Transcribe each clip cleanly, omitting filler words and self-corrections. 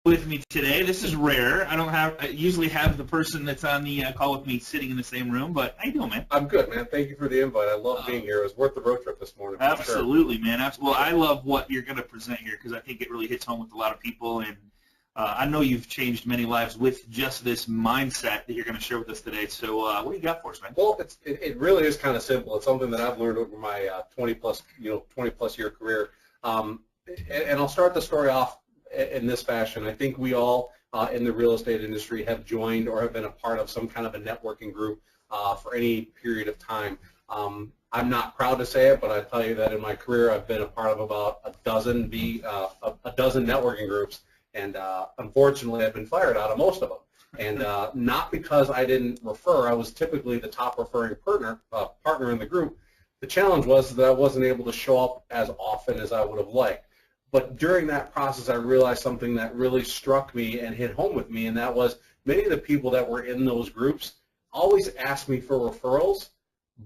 with me today. This is rare. I usually have the person that's on the call with me sitting in the same room, but how you doing, man? I'm good, man. Thank you for the invite. I love being here. It was worth the road trip this morning. Absolutely, man. Well, I love what you're going to present here because I think it really hits home with a lot of people, and I know you've changed many lives with just this mindset that you're going to share with us today. So what do you got for us, man? Well, it really is kind of simple. It's something that I've learned over my 20+ year career. And I'll start the story off in this fashion. I think we all in the real estate industry have joined or have been a part of some kind of a networking group for any period of time. I'm not proud to say it, but I tell you that in my career I've been a part of about a dozen networking groups, and unfortunately I've been fired out of most of them. And not because I didn't refer. I was typically the top referring partner in the group. The challenge was that I wasn't able to show up as often as I would have liked. But during that process, I realized something that really struck me and hit home with me, and that was many of the people that were in those groups always asked me for referrals,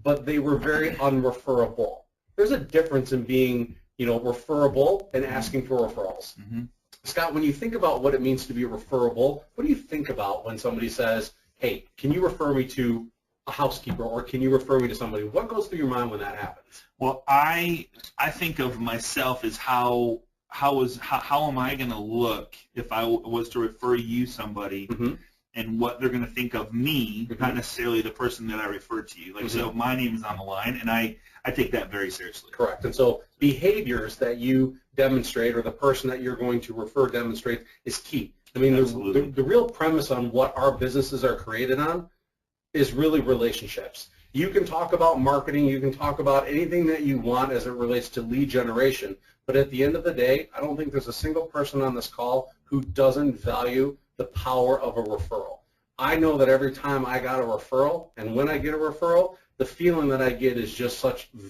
but they were very unreferable. There's a difference in being, referable and asking for referrals. Mm-hmm. Scott, when you think about what it means to be referable, what do you think about when somebody says, hey, can you refer me to a housekeeper, or can you refer me to somebody? What goes through your mind when that happens? Well, I think of myself as how am I going to look if I was to refer you somebody, mm-hmm. and what they're going to think of me, mm-hmm. not necessarily the person that I referred to you. Like, mm-hmm. So my name is on the line, and I take that very seriously. Correct. And so behaviors that you demonstrate, or the person that you're going to refer demonstrate, is key. I mean, the real premise on what our businesses are created on is really relationships. You can talk about marketing, you can talk about anything that you want as it relates to lead generation, but at the end of the day, I don't think there's a single person on this call who doesn't value the power of a referral. I know that every time I got a referral, and when I get a referral, the feeling that I get is just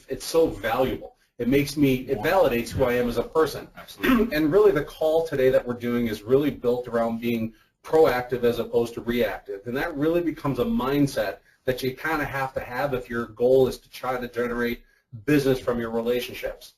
it's so valuable. It validates who I am as a person. Absolutely. And really the call today that we're doing is really built around being proactive as opposed to reactive, and that really becomes a mindset that you kind of have to have if your goal is to try to generate business from your relationships.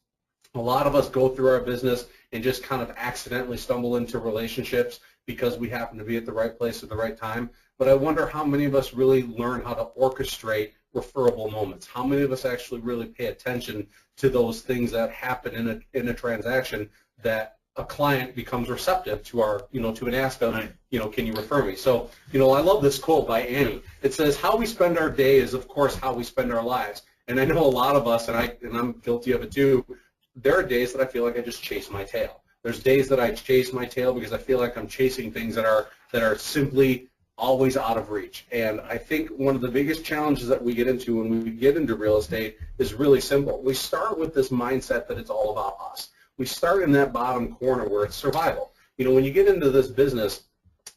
A lot of us go through our business and just kind of accidentally stumble into relationships because we happen to be at the right place at the right time, but I wonder how many of us really learn how to orchestrate referable moments. How many of us actually really pay attention to those things that happen in a transaction that a client becomes receptive to our, to an ask of, can you refer me? So, I love this quote by Annie. It says, how we spend our day is, of course, how we spend our lives. And I know a lot of us, and I'm guilty of it too, there are days that I feel like I just chase my tail. There's days that I chase my tail because I feel like I'm chasing things that are simply always out of reach. And I think one of the biggest challenges that we get into when we get into real estate is really simple. We start with this mindset that it's all about us. We start in that bottom corner where it's survival. When you get into this business,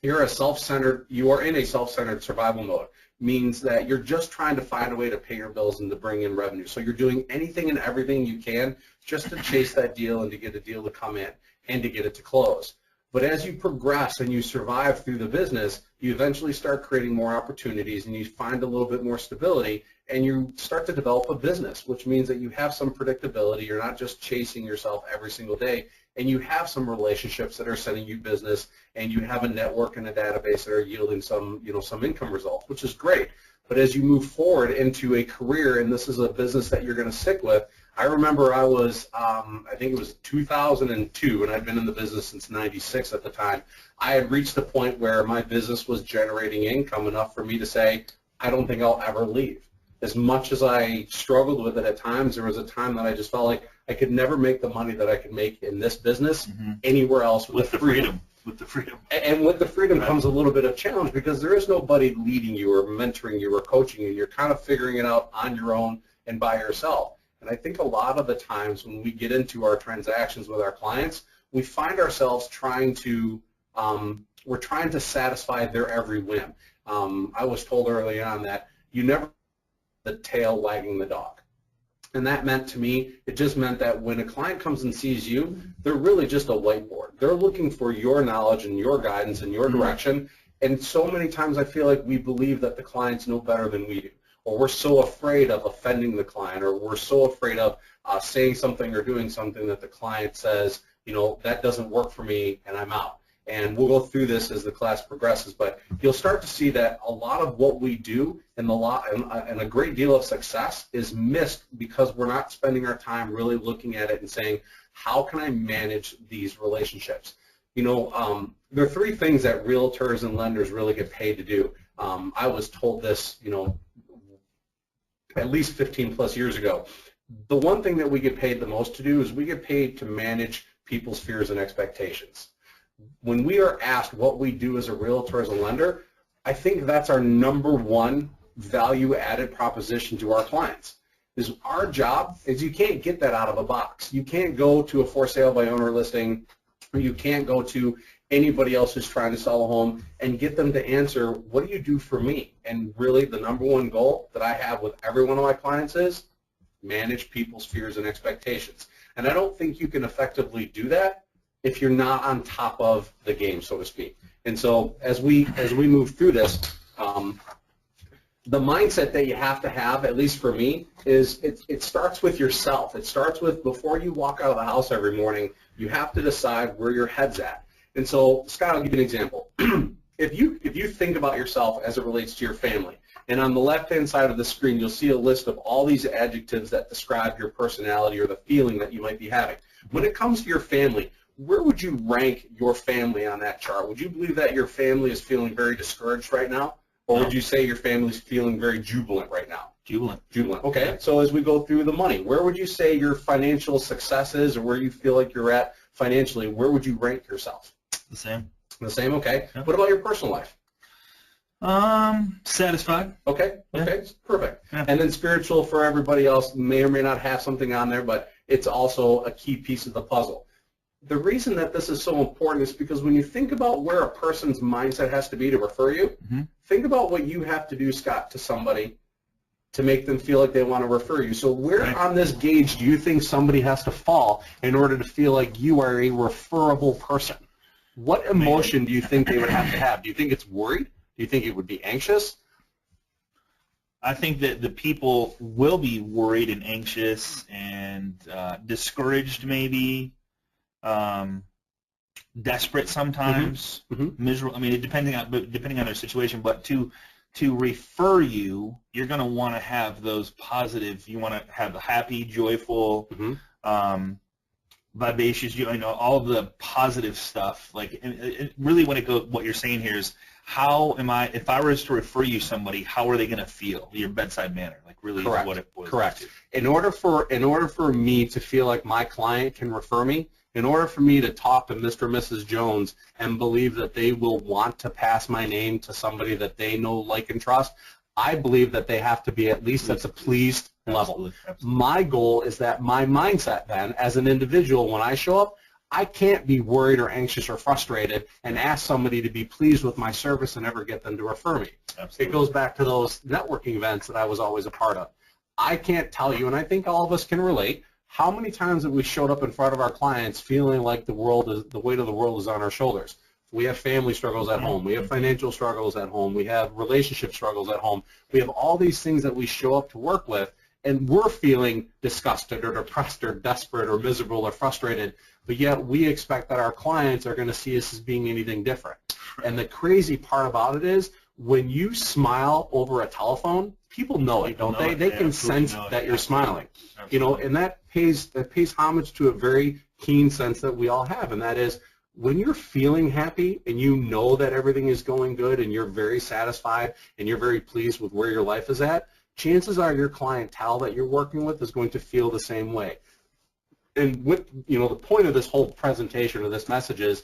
you are in a self-centered survival mode. Means that you're just trying to find a way to pay your bills and to bring in revenue. So you're doing anything and everything you can just to chase that deal and to get a deal to come in and to get it to close. But as you progress and you survive through the business, you eventually start creating more opportunities and you find a little bit more stability, and you start to develop a business, which means that you have some predictability. You're not just chasing yourself every single day, and you have some relationships that are sending you business, and you have a network and a database that are yielding some income results, which is great. But as you move forward into a career, and this is a business that you're going to stick with, I remember I was, I think it was 2002, and I'd been in the business since '96 at the time. I had reached the point where my business was generating income enough for me to say, I don't think I'll ever leave. As much as I struggled with it at times, there was a time that I just felt like I could never make the money that I could make in this business anywhere else with the freedom. With the freedom. And with the freedom comes a little bit of challenge because there is nobody leading you or mentoring you or coaching you. You're kind of figuring it out on your own and by yourself. And I think a lot of the times when we get into our transactions with our clients, we find ourselves trying to satisfy their every whim. I was told early on that you never the tail wagging the dog. And that meant to me, it just meant that when a client comes and sees you, they're really just a whiteboard. They're looking for your knowledge and your guidance and your direction. And so many times I feel like we believe that the clients know better than we do. Or we're so afraid of offending the client, or we're so afraid of saying something or doing something that the client says, that doesn't work for me and I'm out. And we'll go through this as the class progresses, but you'll start to see that a lot of what we do and a great deal of success is missed because we're not spending our time really looking at it and saying, how can I manage these relationships? You know, there are three things that realtors and lenders really get paid to do. I was told this, you know, at least 15 plus years ago. The one thing that we get paid the most to do is we get paid to manage people's fears and expectations. When we are asked what we do as a realtor, as a lender, I think that's our number one value-added proposition to our clients. Is our job is you can't get that out of a box. You can't go to a for sale by owner listing, or you can't go to anybody else who's trying to sell a home and get them to answer, what do you do for me? And really the number one goal that I have with every one of my clients is manage people's fears and expectations. And I don't think you can effectively do that if you're not on top of the game, so to speak. And so as we move through this, the mindset that you have to have, at least for me, is it starts with yourself. It starts with, before you walk out of the house every morning, you have to decide where your head's at. And so, Scott, I'll give you an example. If you think about yourself as it relates to your family, and on the left-hand side of the screen, you'll see a list of all these adjectives that describe your personality or the feeling that you might be having. When it comes to your family, where would you rank your family on that chart? Would you believe that your family is feeling very discouraged right now? Or would you say your family's feeling very jubilant right now? Jubilant. Jubilant. Okay. So as we go through the money, where would you say your financial success is, or where you feel like you're at financially? Where would you rank yourself? The same. The same. Okay. Yep. What about your personal life? Satisfied. Okay. Okay. Yeah. Perfect. Yeah. And then spiritual, for everybody else, may or may not have something on there, but it's also a key piece of the puzzle. The reason that this is so important is because when you think about where a person's mindset has to be to refer you, think about what you have to do, Scott, to somebody to make them feel like they want to refer you. So where on this gauge do you think somebody has to fall in order to feel like you are a referable person? What emotion do you think they would have to have? Do you think it's worried? Do you think it would be anxious? I think that the people will be worried and anxious and discouraged, maybe. Desperate sometimes, miserable. I mean, depending on their situation. But to refer you, you're going to want to have those positive. You want to have the happy, joyful, vivacious. You know, all of the positive stuff. Like, and really, what you're saying here is, how am I? If I was to refer you somebody, how are they going to feel? Your bedside manner, like really, Correct. What it was. Correct. In order for me to feel like my client can refer me, in order for me to talk to Mr. or Mrs. Jones and believe that they will want to pass my name to somebody that they know, like, and trust, I believe that they have to be at least at the pleased level. Absolutely. My goal is that my mindset then, as an individual, when I show up, I can't be worried or anxious or frustrated and ask somebody to be pleased with my service and ever get them to refer me. Absolutely. It goes back to those networking events that I was always a part of. I can't tell you, and I think all of us can relate, how many times have we showed up in front of our clients feeling like the weight of the world is on our shoulders? We have family struggles at home. We have financial struggles at home. We have relationship struggles at home. We have all these things that we show up to work with, and we're feeling disgusted or depressed or desperate or miserable or frustrated, but yet we expect that our clients are going to see us as being anything different. And the crazy part about it is, when you smile over a telephone, people know it, don't they? They can sense that you're smiling. You know, and that pays homage to a very keen sense that we all have, and that is, when you're feeling happy and you know that everything is going good and you're very satisfied and you're very pleased with where your life is at, chances are your clientele that you're working with is going to feel the same way. And with, you know, the point of this whole presentation or this message is,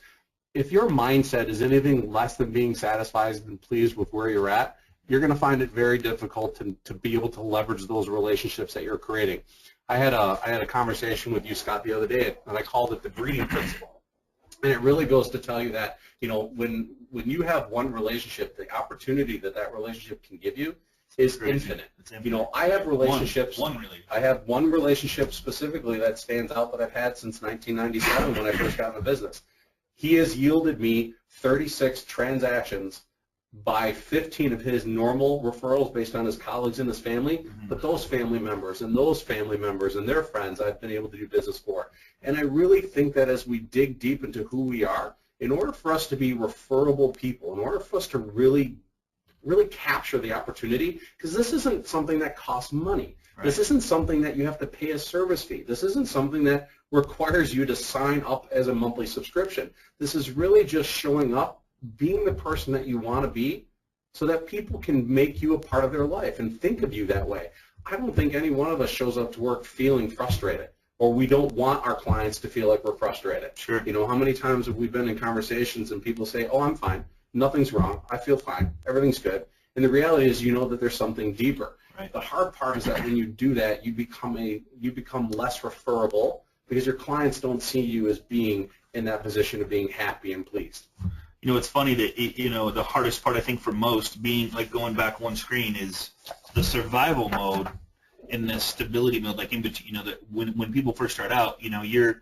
if your mindset is anything less than being satisfied and pleased with where you're at, you're going to find it very difficult to be able to leverage those relationships that you're creating. I had a conversation with you, Scott, the other day, and I called it the breeding principle. And it really goes to tell you that, you know, when you have one relationship, the opportunity that relationship can give you is infinite. You know, I have relationships. I have one relationship specifically that stands out that I've had since 1997 when I first got into business. He has yielded me 36 transactions by 15 of his normal referrals based on his colleagues and his family, but those family members and their friends I've been able to do business for. And I really think that as we dig deep into who we are in order for us to be referable people, in order for us to really capture the opportunity, because this isn't something that costs money. Right. This isn't something that you have to pay a service fee. This isn't something that requires you to sign up as a monthly subscription. This is really just showing up, being the person that you want to be, so that people can make you a part of their life and think of you that way. I don't think any one of us shows up to work feeling frustrated, or we don't want our clients to feel like we're frustrated. Sure. You know, how many times have we been in conversations and people say, oh, I'm fine, nothing's wrong, I feel fine, everything's good. And the reality is, you know that there's something deeper. Right. The hard part is that when you do that, you become less referable, because your clients don't see you as being in that position of being happy and pleased. You know, it's funny that, you know, the hardest part I think for most, being like going back one screen, is the survival mode and the stability mode. Like in between, you know, that when people first start out, you know, you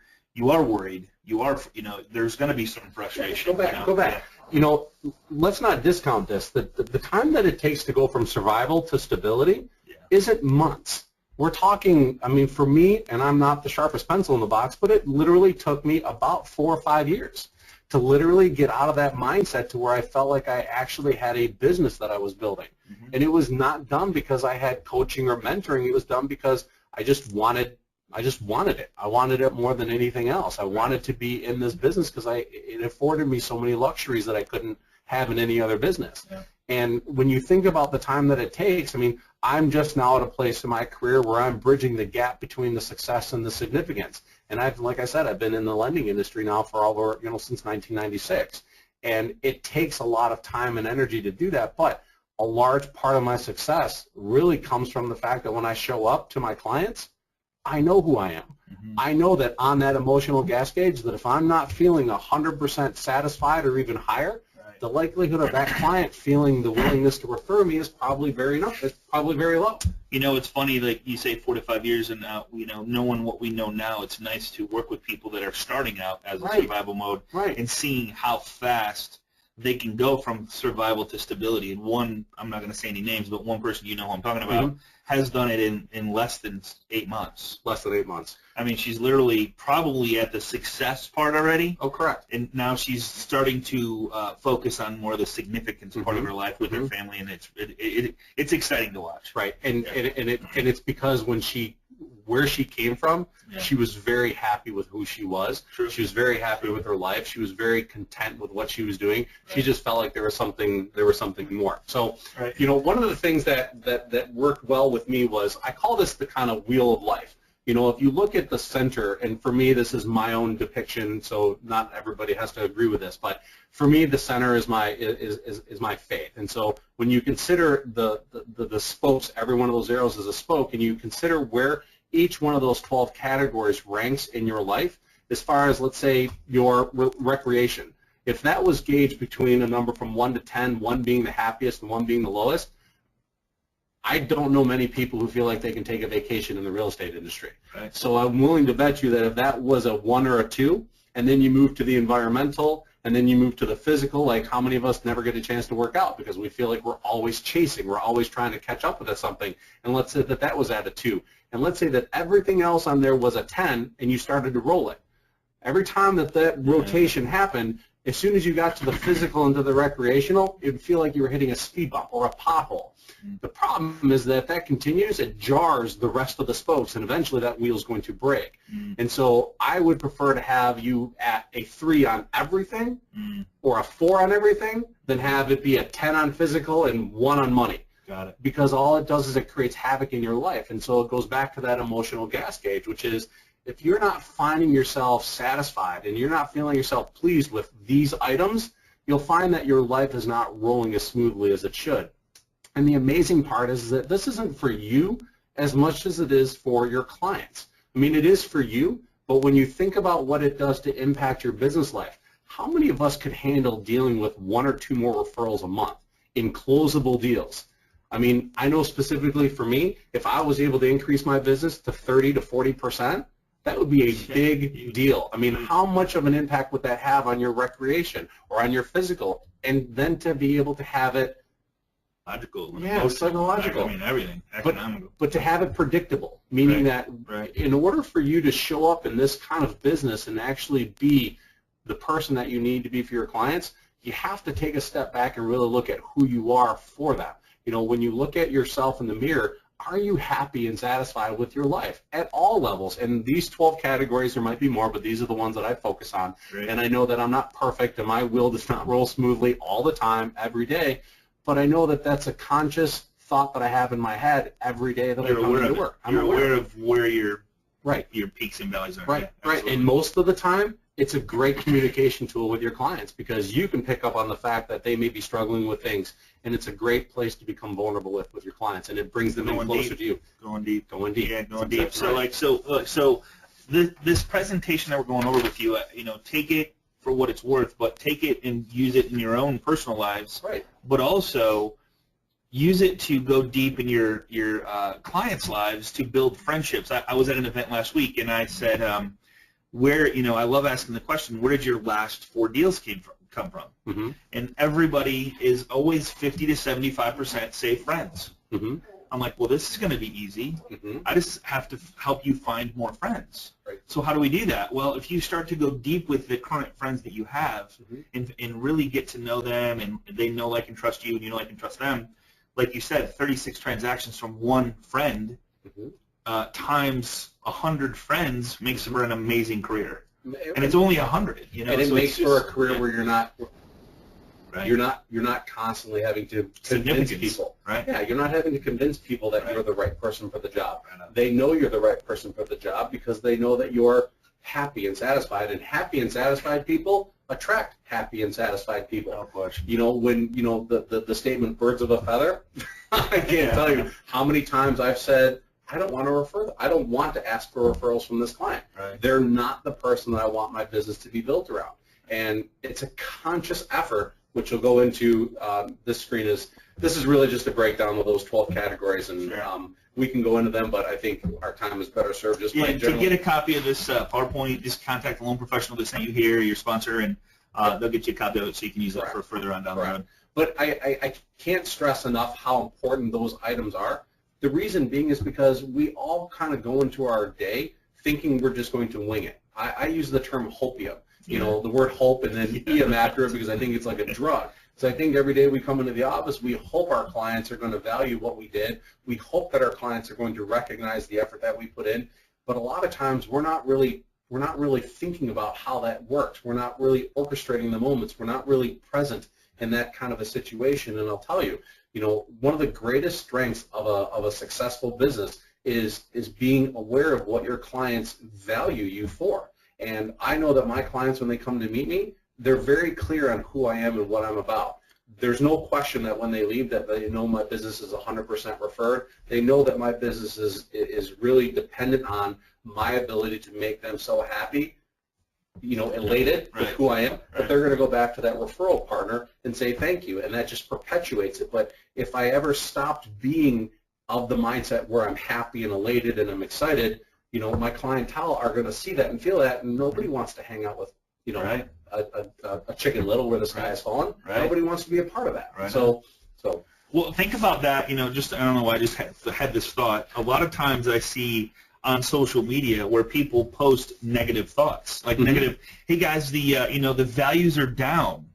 are worried, you know, there's going to be some frustration. Go back. You know, let's not discount this. The time that it takes to go from survival to stability isn't months. We're talking, I mean, for me, and I'm not the sharpest pencil in the box, but it literally took me about 4 or 5 years to literally get out of that mindset to where I felt like I actually had a business that I was building. Mm-hmm. And it was not done because I had coaching or mentoring. It was done because I just wanted it. I wanted it more than anything else. I wanted to be in this business because it afforded me so many luxuries that I couldn't have in any other business. Yeah. And when you think about the time that it takes, I mean, I'm just now at a place in my career where I'm bridging the gap between the success and the significance. And like I said, I've been in the lending industry now for over, you know, since 1996. And it takes a lot of time and energy to do that. But a large part of my success really comes from the fact that when I show up to my clients, I know who I am. Mm-hmm. I know that on that emotional gas gauge, that if I'm not feeling 100% satisfied or even higher, the likelihood of that client feeling the willingness to refer me is probably very low. You know, it's funny, like you say 4 to 5 years, and now, you know, knowing what we know now, it's nice to work with people that are starting out as a survival mode and seeing how fast they can go from survival to stability. And one, I'm not going to say any names, but one person, you know who I'm talking about, has done it in less than 8 months. Less than 8 months. I mean, she's literally probably at the success part already. Oh, correct. And now she's starting to focus on more of the significance part of her life with her family, and it's exciting to watch. Right, and it's because where she came from, she was very happy with who she was. True. She was very happy with her life. She was very content with what she was doing. Right. She just felt like there was something more. So, you know, one of the things that worked well with me was, I call this the kind of wheel of life. You know, if you look at the center, and for me this is my own depiction, so not everybody has to agree with this, but for me the center is my faith. And so when you consider the spokes, every one of those arrows is a spoke, and you consider where each one of those 12 categories ranks in your life, as far as, let's say, your recreation. If that was gauged between a number from 1 to 10, 1 being the happiest and 1 being the lowest, I don't know many people who feel like they can take a vacation in the real estate industry. Right. So I'm willing to bet you that if that was a 1 or a 2, and then you move to the environmental, and then you move to the physical, like how many of us never get a chance to work out because we feel like we're always chasing, we're always trying to catch up with something, and let's say that was at a 2. And let's say that everything else on there was a 10, and you started to roll it. Every time that rotation happened, as soon as you got to the physical and to the recreational, it would feel like you were hitting a speed bump or a pothole. The problem is that if that continues, it jars the rest of the spokes, and eventually that wheel is going to break. And so I would prefer to have you at a 3 on everything or a 4 on everything than have it be a 10 on physical and 1 on money. Got it. Because all it does is it creates havoc in your life. And so it goes back to that emotional gas gauge, which is, if you're not finding yourself satisfied and you're not feeling yourself pleased with these items, you'll find that your life is not rolling as smoothly as it should. And the amazing part is that this isn't for you as much as it is for your clients. I mean, it is for you, but when you think about what it does to impact your business life, how many of us could handle dealing with 1 or 2 more referrals a month in closable deals? I mean, I know specifically for me, if I was able to increase my business to 30 to 40%, that would be a big deal. I mean, how much of an impact would that have on your recreation or on your physical? And then to be able to have it logical, psychological. I mean, everything, economical. But to have it predictable, meaning that in order for you to show up in this kind of business and actually be the person that you need to be for your clients, you have to take a step back and really look at who you are for them. You know, when you look at yourself in the mirror, are you happy and satisfied with your life at all levels? And these 12 categories, there might be more, but these are the ones that I focus on. Right. And I know that I'm not perfect and my wheel does not roll smoothly all the time, every day, but I know that that's a conscious thought that I have in my head every day that I come into work. You're aware of where your peaks and valleys are. Right, right. And most of the time, it's a great communication tool with your clients because you can pick up on the fact that they may be struggling with things, and it's a great place to become vulnerable with your clients, and it brings them in closer to you. Going deep. Going deep. Yeah, going deep. So this presentation that we're going over with you, you know, take it for what it's worth, but take it and use it in your own personal lives. Right. But also use it to go deep in your clients' lives to build friendships. I was at an event last week, and I said, where, you know, I love asking the question, where did your last 4 deals come from? Mm-hmm. And everybody is always 50 to 75% say friends. Mm-hmm. I'm like, well, this is going to be easy. Mm-hmm. I just have to help you find more friends. Right. So how do we do that? Well, if you start to go deep with the current friends that you have and really get to know them, and they know, like, and trust you, and you know, like, and trust them, like you said, 36 transactions from one friend times 100 friends makes for an amazing career. And it's only 100, you know. And it makes for a career where you're not, right. you're not constantly having to convince people. Right. Yeah, you're not having to convince people that Right. you're the right person for the job. Right. They know you're the right person for the job because they know that you're happy and satisfied. And happy and satisfied people attract happy and satisfied people. No question. You know, when, you know, the statement "birds of a feather," I can't tell you how many times I've said, I don't want to refer them. I don't want to ask for referrals from this client. Right. They're not the person that I want my business to be built around. And it's a conscious effort, which will go into this screen. This is really just a breakdown of those 12 categories, and we can go into them, but I think our time is better served just by to get a copy of this PowerPoint, just contact the loan professional that sent you here, your sponsor, and they'll get you a copy of it so you can use that for further on down the road. But I can't stress enough how important those items are. The reason being is because we all kind of go into our day thinking we're just going to wing it. I use the term hopium, you know, the word hope and then ium after it because I think it's like a drug. So I think every day we come into the office, we hope our clients are going to value what we did. We hope that our clients are going to recognize the effort that we put in. But a lot of times we're not really thinking about how that works. We're not really orchestrating the moments. We're not really present in that kind of a situation. And I'll tell you, you know, one of the greatest strengths of a successful business is being aware of what your clients value you for. And I know that my clients, when they come to meet me, they're very clear on who I am and what I'm about. There's no question that when they leave that they know my business is 100% referred. They know that my business is really dependent on my ability to make them so happy, you know, elated with who I am, but they're going to go back to that referral partner and say thank you, and that just perpetuates it. But if I ever stopped being of the mindset where I'm happy and elated and I'm excited, you know, my clientele are going to see that and feel that, and nobody wants to hang out with, you know, a Chicken Little where the sky is falling. Nobody wants to be a part of that. So. Well, think about that. You know, just I don't know why I just had this thought. A lot of times I see on social media where people post negative thoughts, like negative. Hey guys, the you know, the values are down.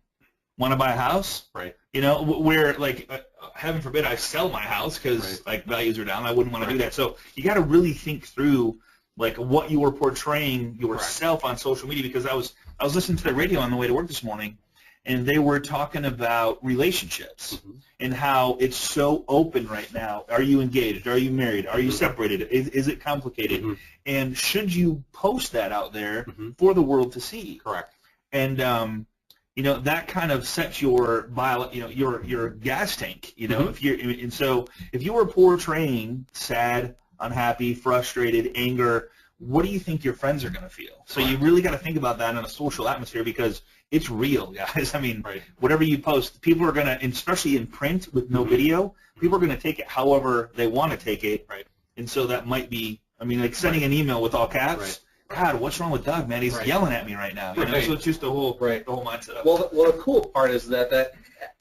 Want to buy a house? Right. You know, where like heaven forbid I sell my house because like values are down. I wouldn't want to do that. So you got to really think through like what you were portraying yourself on social media, because I was listening to the radio on the way to work this morning, and they were talking about relationships and how it's so open right now. Are you engaged? Are you married? Are you separated? Is it complicated? And should you post that out there for the world to see? Correct. And you know, that kind of sets your your gas tank. You know, if you were portraying sad, unhappy, frustrated, anger, what do you think your friends are going to feel? So you really got to think about that in a social atmosphere, because it's real, guys. I mean, whatever you post, people are going to, especially in print with no video, people are going to take it however they want to take it. And so that might be, I mean, like sending an email with all caps. God, what's wrong with Doug, man? He's yelling at me right now. You know? So it's just the whole mindset of it. Well, the cool part is that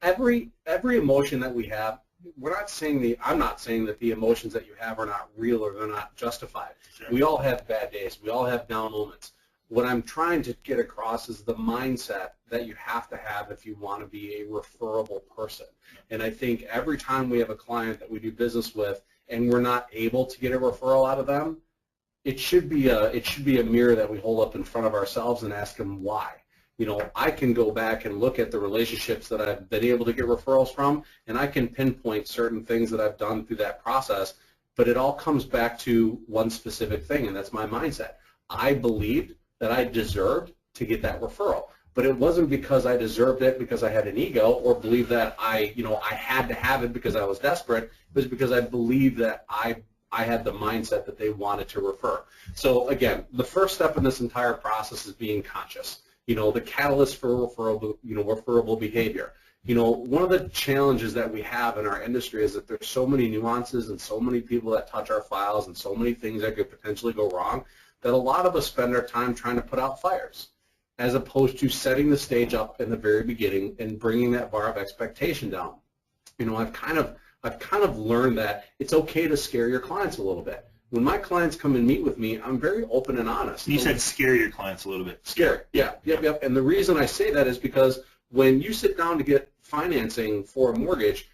every emotion that we have, we're not saying I'm not saying that the emotions that you have are not real or they're not justified. We all have bad days. We all have down moments. What I'm trying to get across is the mindset that you have to have if you want to be a referable person. And I think every time we have a client that we do business with and we're not able to get a referral out of them, it should be a mirror that we hold up in front of ourselves and ask them why. You know, I can go back and look at the relationships that I've been able to get referrals from, and I can pinpoint certain things that I've done through that process, but it all comes back to one specific thing, and that's my mindset. I believed that I deserved to get that referral, but it wasn't because I deserved it because I had an ego or believed that I had to have it because I was desperate. It was because I believed that I had the mindset that they wanted to refer. So again, the first step in this entire process is being conscious. You know, the catalyst for referable behavior. You know, one of the challenges that we have in our industry is that there's so many nuances and so many people that touch our files and so many things that could potentially go wrong that a lot of us spend our time trying to put out fires as opposed to setting the stage up in the very beginning and bringing that bar of expectation down. You know, I've kind of learned that it's okay to scare your clients a little bit. When my clients come and meet with me, I'm very open and honest. You said scare your clients a little bit. Scare, yeah, yep. And the reason I say that is because when you sit down to get financing for a mortgage,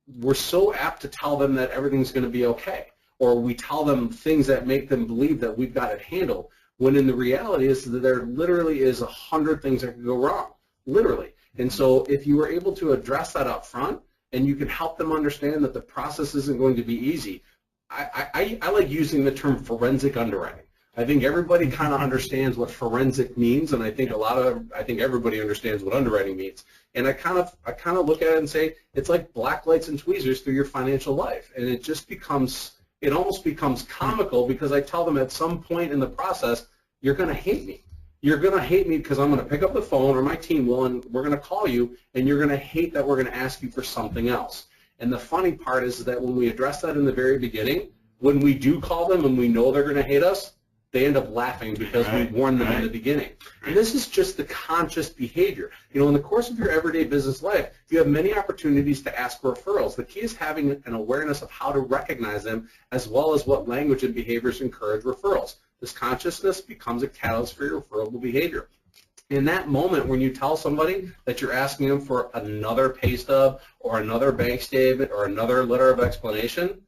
we're so apt to tell them that everything's going to be okay, or we tell them things that make them believe that we've got it handled, when in the reality is that there literally is 100 things that can go wrong, literally. And so if you were able to address that up front and you can help them understand that the process isn't going to be easy, I like using the term forensic underwriting. I think everybody kind of understands what forensic means, and I think everybody understands what underwriting means. And I kind of look at it and say it's like black lights and tweezers through your financial life, and it almost becomes comical because I tell them at some point in the process, you're going to hate me. You're going to hate me because I'm going to pick up the phone, or my team will, and we're going to call you, and you're going to hate that we're going to ask you for something else. And the funny part is that when we address that in the very beginning, when we do call them and we know they're going to hate us, they end up laughing because we warned them in the beginning. And this is just the conscious behavior. You know, in the course of your everyday business life, you have many opportunities to ask for referrals. The key is having an awareness of how to recognize them, as well as what language and behaviors encourage referrals. This consciousness becomes a catalyst for your referable behavior. In that moment when you tell somebody that you're asking them for another pay stub or another bank statement or another letter of explanation,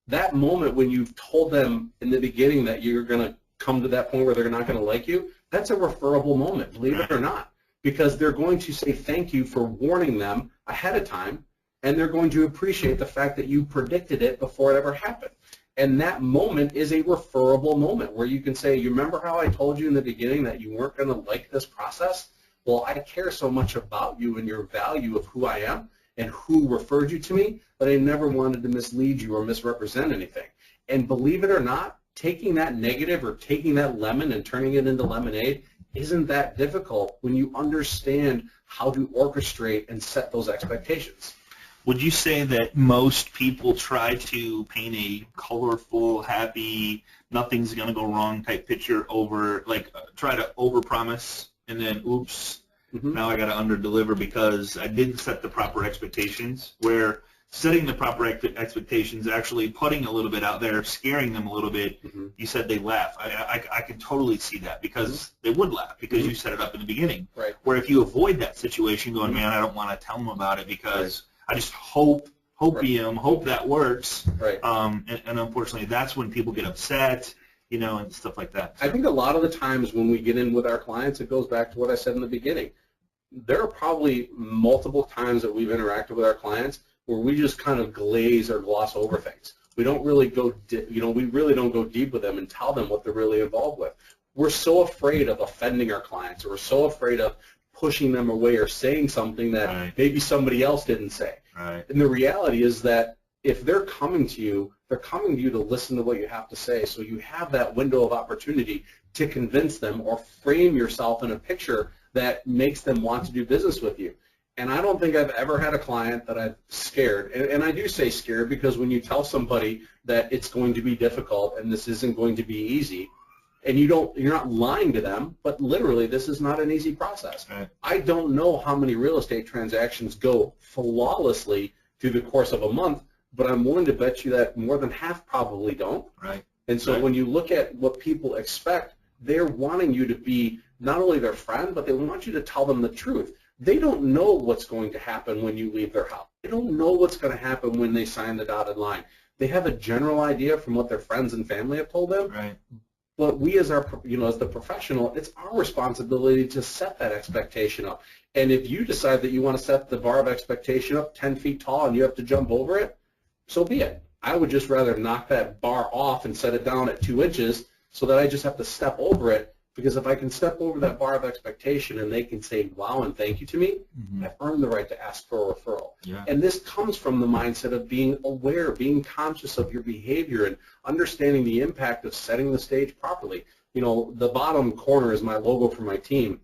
that moment when you've told them in the beginning that you're going to come to that point where they're not going to like you, that's a referable moment, believe it or not, because they're going to say thank you for warning them ahead of time, and they're going to appreciate the fact that you predicted it before it ever happened. And that moment is a referable moment where you can say, you remember how I told you in the beginning that you weren't going to like this process? Well, I care so much about you and your value of who I am and who referred you to me, but I never wanted to mislead you or misrepresent anything. And believe it or not, taking that negative or taking that lemon and turning it into lemonade isn't that difficult when you understand how to orchestrate and set those expectations. Would you say that most people try to paint a colorful, happy, nothing's going to go wrong type picture try to overpromise and then, oops, now I got to under-deliver because I didn't set the proper expectations, where setting the proper expectations, actually putting a little bit out there, scaring them a little bit, you said they laugh. I can totally see that because they would laugh because you set it up in the beginning. Right. Where if you avoid that situation going, man, I don't want to tell them about it because I just hope that works. Right. And unfortunately, that's when people get upset, and stuff like that. So. I think a lot of the times when we get in with our clients, it goes back to what I said in the beginning. There are probably multiple times that we've interacted with our clients where we just kind of glaze or gloss over things. We don't really we really don't go deep with them and tell them what they're really involved with. We're so afraid of offending our clients, or we're so afraid of pushing them away or saying something that maybe somebody else didn't say. Right. And the reality is that if they're coming to you to listen to what you have to say, so you have that window of opportunity to convince them or frame yourself in a picture that makes them want to do business with you. And I don't think I've ever had a client that I've scared, and I do say scared because when you tell somebody that it's going to be difficult and this isn't going to be easy, and you're not lying to them, but literally this is not an easy process. Right. I don't know how many real estate transactions go flawlessly through the course of a month, but I'm willing to bet you that more than half probably don't. Right. And so when you look at what people expect they're wanting you to be not only their friend, but they want you to tell them the truth. They don't know what's going to happen when you leave their house. They don't know what's going to happen when they sign the dotted line. They have a general idea from what their friends and family have told them. Right. But we as as the professional, it's our responsibility to set that expectation up. And if you decide that you want to set the bar of expectation up 10 feet tall and you have to jump over it, so be it. I would just rather knock that bar off and set it down at 2 inches so that I just have to step over it, because if I can step over that bar of expectation and they can say wow and thank you to me, I've earned the right to ask for a referral. Yeah. And this comes from the mindset of being aware, being conscious of your behavior, and understanding the impact of setting the stage properly. The bottom corner is my logo for my team,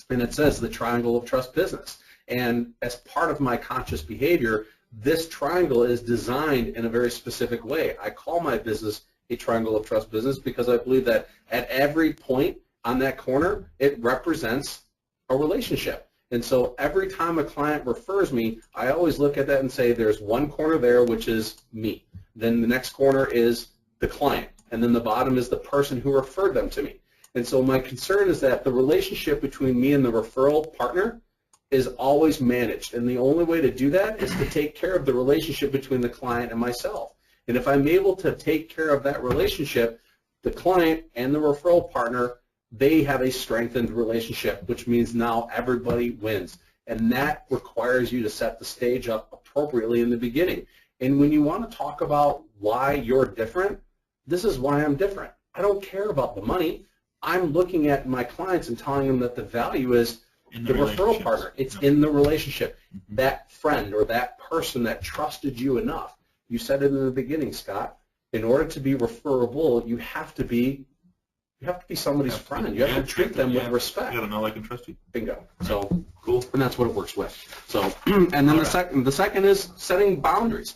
and it says the triangle of trust business. And as part of my conscious behavior, this triangle is designed in a very specific way. I call my business a triangle of trust business because I believe that at every point on that corner, it represents a relationship. And so every time a client refers me, I always look at that and say there's one corner there, which is me. Then the next corner is the client. And then the bottom is the person who referred them to me. And so my concern is that the relationship between me and the referral partner is always managed. And the only way to do that is to take care of the relationship between the client and myself. And if I'm able to take care of that relationship, the client and the referral partner, they have a strengthened relationship, which means now everybody wins. And that requires you to set the stage up appropriately in the beginning. And when you want to talk about why you're different, this is why I'm different. I don't care about the money. I'm looking at my clients and telling them that the value is the referral partner. It's in the relationship. That friend or that person that trusted you enough. You said it in the beginning, Scott. In order to be referable, you have to be somebody's friend. You have to treat them with respect. You got to know, like, and trust you. Bingo. So cool. And that's what it works with. So, and then the second is setting boundaries.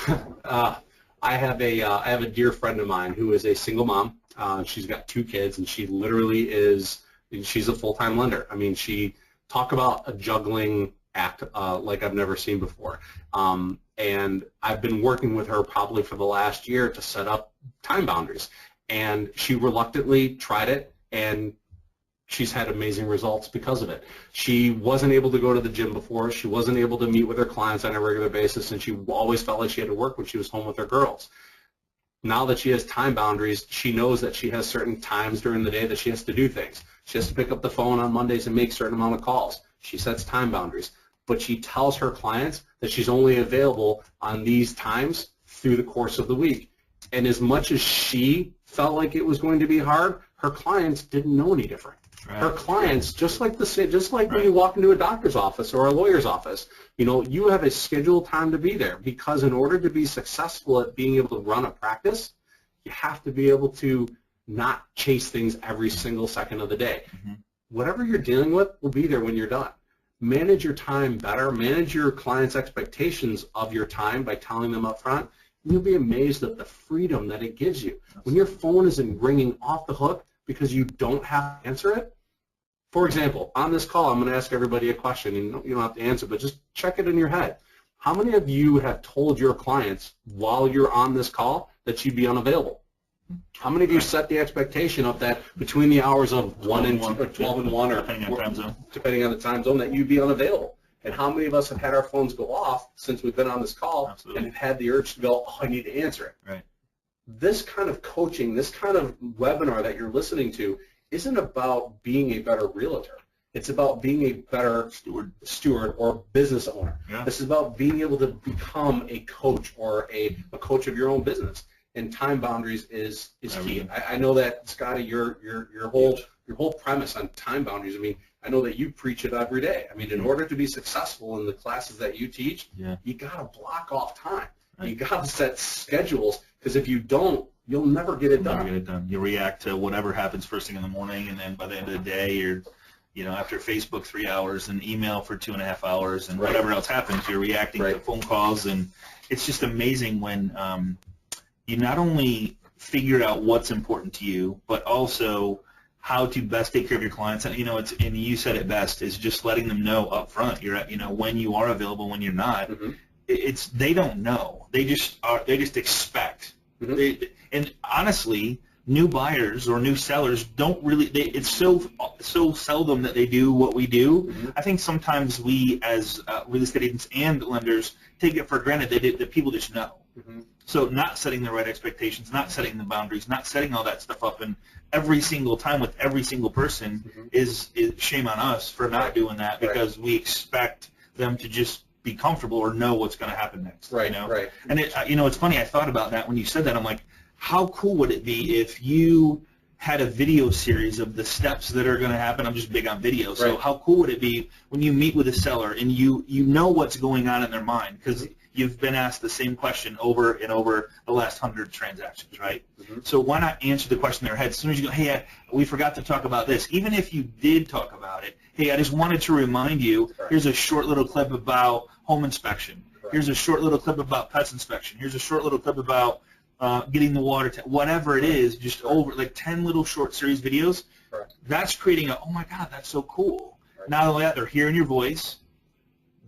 I have a dear friend of mine who is a single mom. She's got 2 kids, and she literally she's a full-time lender. I mean, talk about a juggling act like I've never seen before. And I've been working with her probably for the last year to set up time boundaries. And she reluctantly tried it, and she's had amazing results because of it. She wasn't able to go to the gym before. She wasn't able to meet with her clients on a regular basis, and she always felt like she had to work when she was home with her girls. Now that she has time boundaries, she knows that she has certain times during the day that she has to do things. She has to pick up the phone on Mondays and make a certain amount of calls. She sets time boundaries. But she tells her clients that she's only available on these times through the course of the week. And as much as she felt like it was going to be hard, her clients didn't know any different. Right. Her clients, just like when you walk into a doctor's office or a lawyer's office, you have a scheduled time to be there, because in order to be successful at being able to run a practice, you have to be able to not chase things every single second of the day. Whatever you're dealing with will be there when you're done. Manage your time better. Manage your clients' expectations of your time by telling them up front. You'll be amazed at the freedom that it gives you. When your phone isn't ringing off the hook because you don't have to answer it. For example, on this call, I'm going to ask everybody a question. You don't have to answer, but just check it in your head. How many of you have told your clients while you're on this call that you'd be unavailable? How many of you set the expectation up that between the hours of 1 and 2, or 12 and 1, or depending on the time zone, that you'd be unavailable? And how many of us have had our phones go off since we've been on this call and have had the urge to go, oh, I need to answer it? Right. This kind of coaching, this kind of webinar that you're listening to isn't about being a better realtor. It's about being a better steward or business owner. Yeah. This is about being able to become a coach or a coach of your own business. And time boundaries is key. I know that, Scotty, your whole premise on time boundaries, I mean, I know that you preach it every day. I mean, in order to be successful in the classes that you teach, you got to block off time. Right. You got to set schedules, because if you don't, you'll never get it done. You react to whatever happens first thing in the morning, and then by the end of the day, you're, after Facebook 3 hours and email for 2.5 hours, and whatever else happens, you're reacting to phone calls, and it's just amazing when you not only figure out what's important to you, but also how to best take care of your clients. And and you said it best, is just letting them know up front. You're when you are available, when you're not. They don't know. They just expect. And honestly, new buyers or new sellers don't really, it's so seldom that they do what we do. Mm-hmm. I think sometimes we as real estate agents and lenders take it for granted that people just know. Mm-hmm. So not setting the right expectations, not setting the boundaries, not setting all that stuff up, and every single time with every single person mm-hmm. is shame on us for not doing that, because we expect them to just be comfortable or know what's going to happen next. Right, you know? right. And it's funny. I thought about that when you said that. I'm like, how cool would it be if you had a video series of the steps that are going to happen? I'm just big on video. So how cool would it be when you meet with a seller and you know what's going on in their mind, because you've been asked the same question over and over the last 100 transactions, right? Mm-hmm. So why not answer the question in their head as soon as you go, hey, we forgot to talk about this. Even if you did talk about it, hey, I just wanted to remind you, here's a short little clip about home inspection. Here's a short little clip about pets inspection. Here's a short little clip about getting the water, whatever it is, just over like 10 little short series videos. That's creating oh my God, that's so cool. Not only that, they're hearing your voice.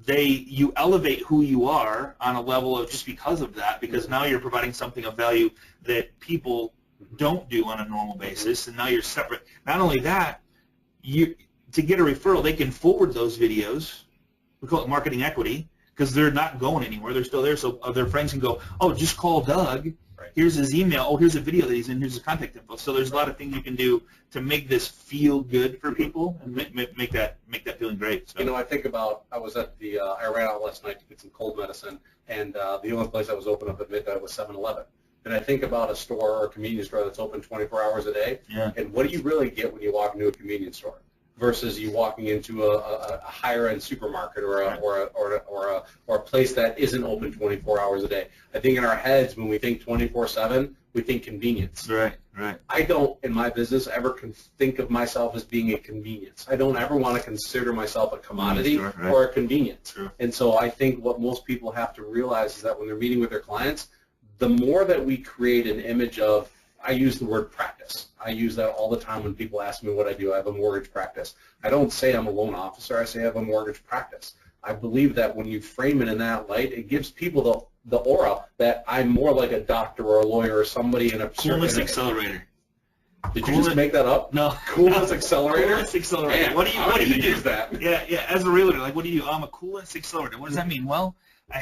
You elevate who you are on a level of just because of that, because now you're providing something of value that people don't do on a normal basis, and now you're separate. Not only that, to get a referral, they can forward those videos. We call it marketing equity, because they're not going anywhere. They're still there, so their friends can go, oh, just call Doug. Here's his email. Oh, here's a video that he's in. Here's his contact info. So there's a lot of things you can do to make this feel good for people and make that feeling great. So. I think about, I was at I ran out last night to get some cold medicine, and the only place that was open up at midnight was 7-Eleven. And I think about a store or a convenience store that's open 24 hours a day. Yeah. And what do you really get when you walk into a convenience store versus you walking into a higher end supermarket or a place that isn't open 24 hours a day? I think in our heads, when we think 24/7, we think convenience. Right. I don't, in my business, ever think of myself as being a convenience. I don't ever want to consider myself a commodity or a convenience. Sure. And so I think what most people have to realize is that when they're meeting with their clients, the more that we create an image of, I use the word practice. I use that all the time when people ask me what I do. I have a mortgage practice. I don't say I'm a loan officer. I say I have a mortgage practice. I believe that when you frame it in that light, it gives people the aura that I'm more like a doctor or a lawyer or somebody in a coolness accelerator. Did you just make that up? No. Coolness accelerator? Coolness accelerator. Man, what do you use that? Yeah. As a realtor, like, what do you do? I'm a coolness accelerator. What does that mean? Well, I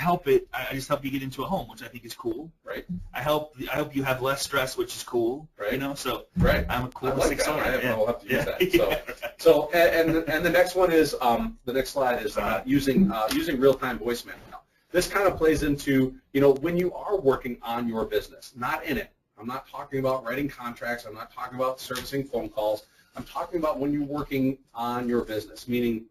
just help you get into a home, which I think is cool. Right. I help you have less stress, which is cool. Right. So I'm a coolness accelerator. We'll have to use that. So and the next one is the next slide is using real-time voicemail. Now, this kind of plays into when you are working on your business, not in it. I'm not talking about writing contracts. I'm not talking about servicing phone calls. I'm talking about when you're working on your business, meaning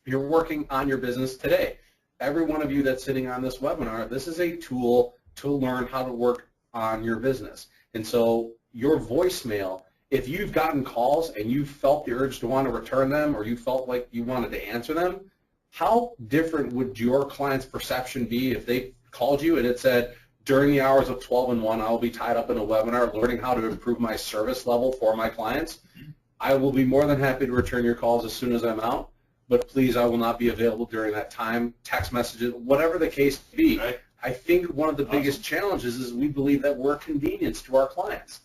you're working on your business today. Every one of you that's sitting on this webinar, this is a tool to learn how to work on your business. And so your voicemail, if you've gotten calls and you felt the urge to want to return them, or you felt like you wanted to answer them, how different would your client's perception be if they called you and it said, during the hours of 12 and 1, I will be tied up in a webinar learning how to improve my service level for my clients. I will be more than happy to return your calls as soon as I'm out, but please, I will not be available during that time, text messages, whatever the case may be. Right. I think one of the biggest challenges is we believe that we're a convenience to our clients.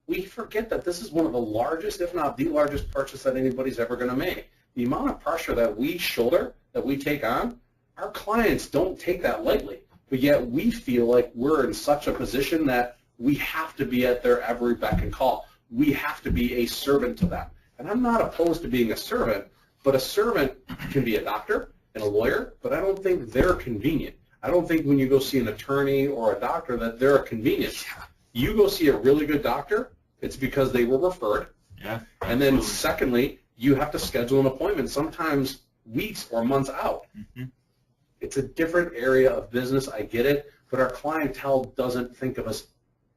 We forget that this is one of the largest, if not the largest purchase that anybody's ever going to make. The amount of pressure that we shoulder, that we take on, our clients don't take that lightly. But yet we feel like we're in such a position that we have to be at their every beck and call. We have to be a servant to them. And I'm not opposed to being a servant, but a servant can be a doctor and a lawyer, but I don't think they're convenient. I don't think when you go see an attorney or a doctor that they're a convenience. You go see a really good doctor, it's because they were referred. Yeah. And then secondly, you have to schedule an appointment, sometimes weeks or months out. Mm-hmm. It's a different area of business, I get it, but our clientele doesn't think of us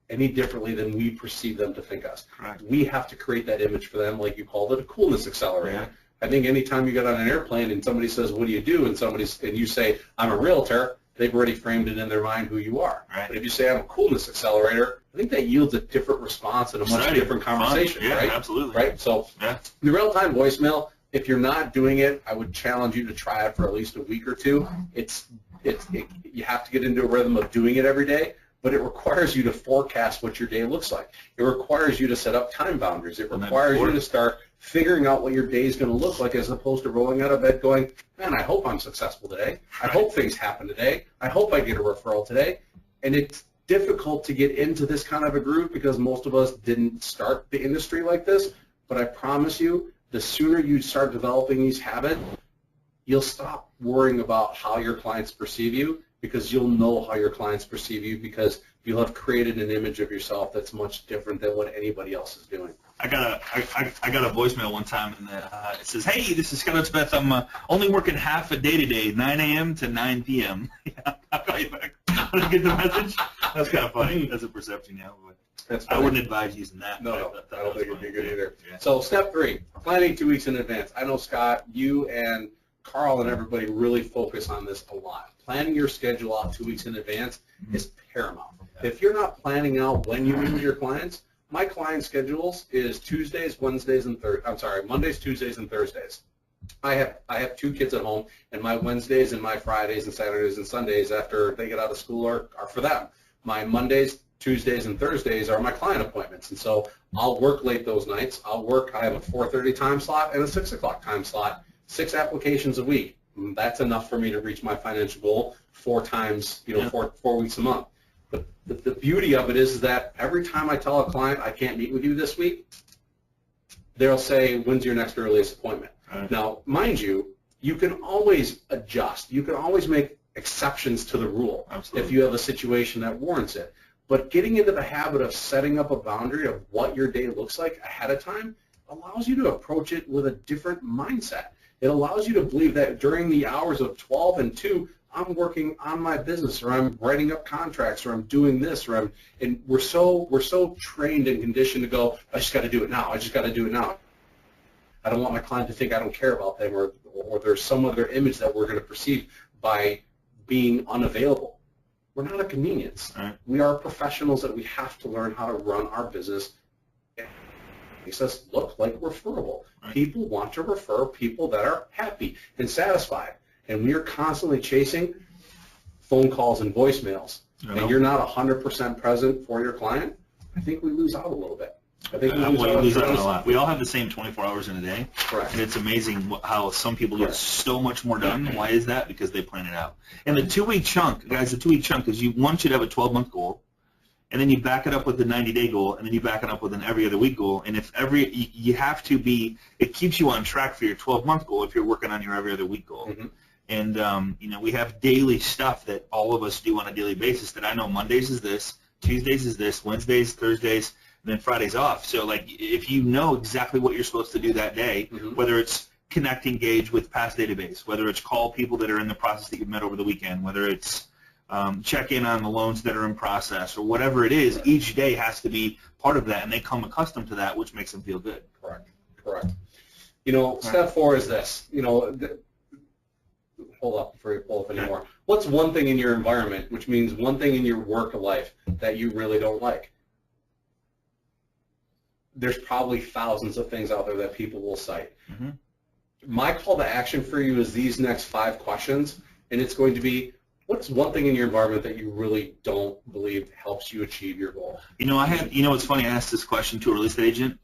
any differently than we perceive them to think us. Correct. We have to create that image for them, like you called it, a coolness accelerator. Yeah. I think anytime you get on an airplane and somebody says, what do you do, and you say, I'm a realtor, they've already framed it in their mind who you are. Right. But if you say I'm a coolness accelerator, I think that yields a different response and a much different conversation. Yeah, right? Absolutely. Right? So the real-time voicemail, if you're not doing it, I would challenge you to try it for at least a week or two. You have to get into a rhythm of doing it every day, but it requires you to forecast what your day looks like. It requires you to set up time boundaries. It requires you to start figuring out what your day is going to look like, as opposed to rolling out of bed going, man, I hope I'm successful today. I hope things happen today. I hope I get a referral today. And it's difficult to get into this kind of a groove because most of us didn't start the industry like this. But I promise you, the sooner you start developing these habits, you'll stop worrying about how your clients perceive you, because you'll know how your clients perceive you, because you'll have created an image of yourself that's much different than what anybody else is doing. I got a voicemail one time, and it says, "Hey, this is Scott Smith. I'm only working half a day today, 9 a.m. to 9 p.m. Yeah, I'll call you back." When I get the message, that's kind of funny. That's a perception, yeah. But I wouldn't advise using that. No, I don't think it'd be good either. Yeah. So step 3, planning 2 weeks in advance. I know, Scott, you and Carl and everybody really focus on this a lot. Planning your schedule out 2 weeks in advance is paramount. If you're not planning out when you meet with your clients, my client schedules is Mondays, Tuesdays, and Thursdays. I have 2 kids at home, and my Wednesdays and my Fridays and Saturdays and Sundays after they get out of school are for them. My Mondays, Tuesdays, and Thursdays are my client appointments, and so I'll work late those nights. I have a 4:30 time slot and a 6 o'clock time slot, 6 applications a week. That's enough for me to reach my financial goal 4 times, 4 weeks a month. But the beauty of it is that every time I tell a client I can't meet with you this week, they'll say, when's your next earliest appointment? Right. Now, mind you, you can always adjust. You can always make exceptions to the rule. Absolutely. If you have a situation that warrants it. But getting into the habit of setting up a boundary of what your day looks like ahead of time allows you to approach it with a different mindset. It allows you to believe that during the hours of 12 and 2, I'm working on my business, or I'm writing up contracts, or I'm doing this, and we're so trained and conditioned to go, I just got to do it now. I just got to do it now. I don't want my client to think I don't care about them, or there's some other image that we're going to perceive by being unavailable. We're not a convenience. Right. We are professionals that we have to learn how to run our business. It makes us look like referable. Right. People want to refer people that are happy and satisfied. And we are constantly chasing phone calls and voicemails, and you're not 100% present for your client, I think we lose out a little bit. I think we lose out a lot. We all have the same 24 hours in a day. Correct. And it's amazing how some people get so much more done. Why is that? Because they plan it out. And the 2-week chunk, guys, the 2-week chunk is one should have a 12-month goal, and then you back it up with the 90-day goal, and then you back it up with an every other week goal. And if you have to be, it keeps you on track for your 12-month goal if you're working on your every other week goal. Mm-hmm. And, we have daily stuff that all of us do on a daily basis that I know Mondays is this, Tuesdays is this, Wednesdays, Thursdays, and then Friday's off. So, like, if you know exactly what you're supposed to do that day, whether it's connect, engage with past database, whether it's call people that are in the process that you've met over the weekend, whether it's check in on the loans that are in process, or whatever it is, each day has to be part of that, and they come accustomed to that, which makes them feel good. Correct. Step 4 is this. Hold up before you pull up anymore. What's one thing in your environment, which means one thing in your work life, that you really don't like? There's probably thousands of things out there that people will cite. Mm-hmm. My call to action for you is these next 5 questions, and it's going to be, what's one thing in your environment that you really don't believe helps you achieve your goal? It's funny, I asked this question to a real estate agent,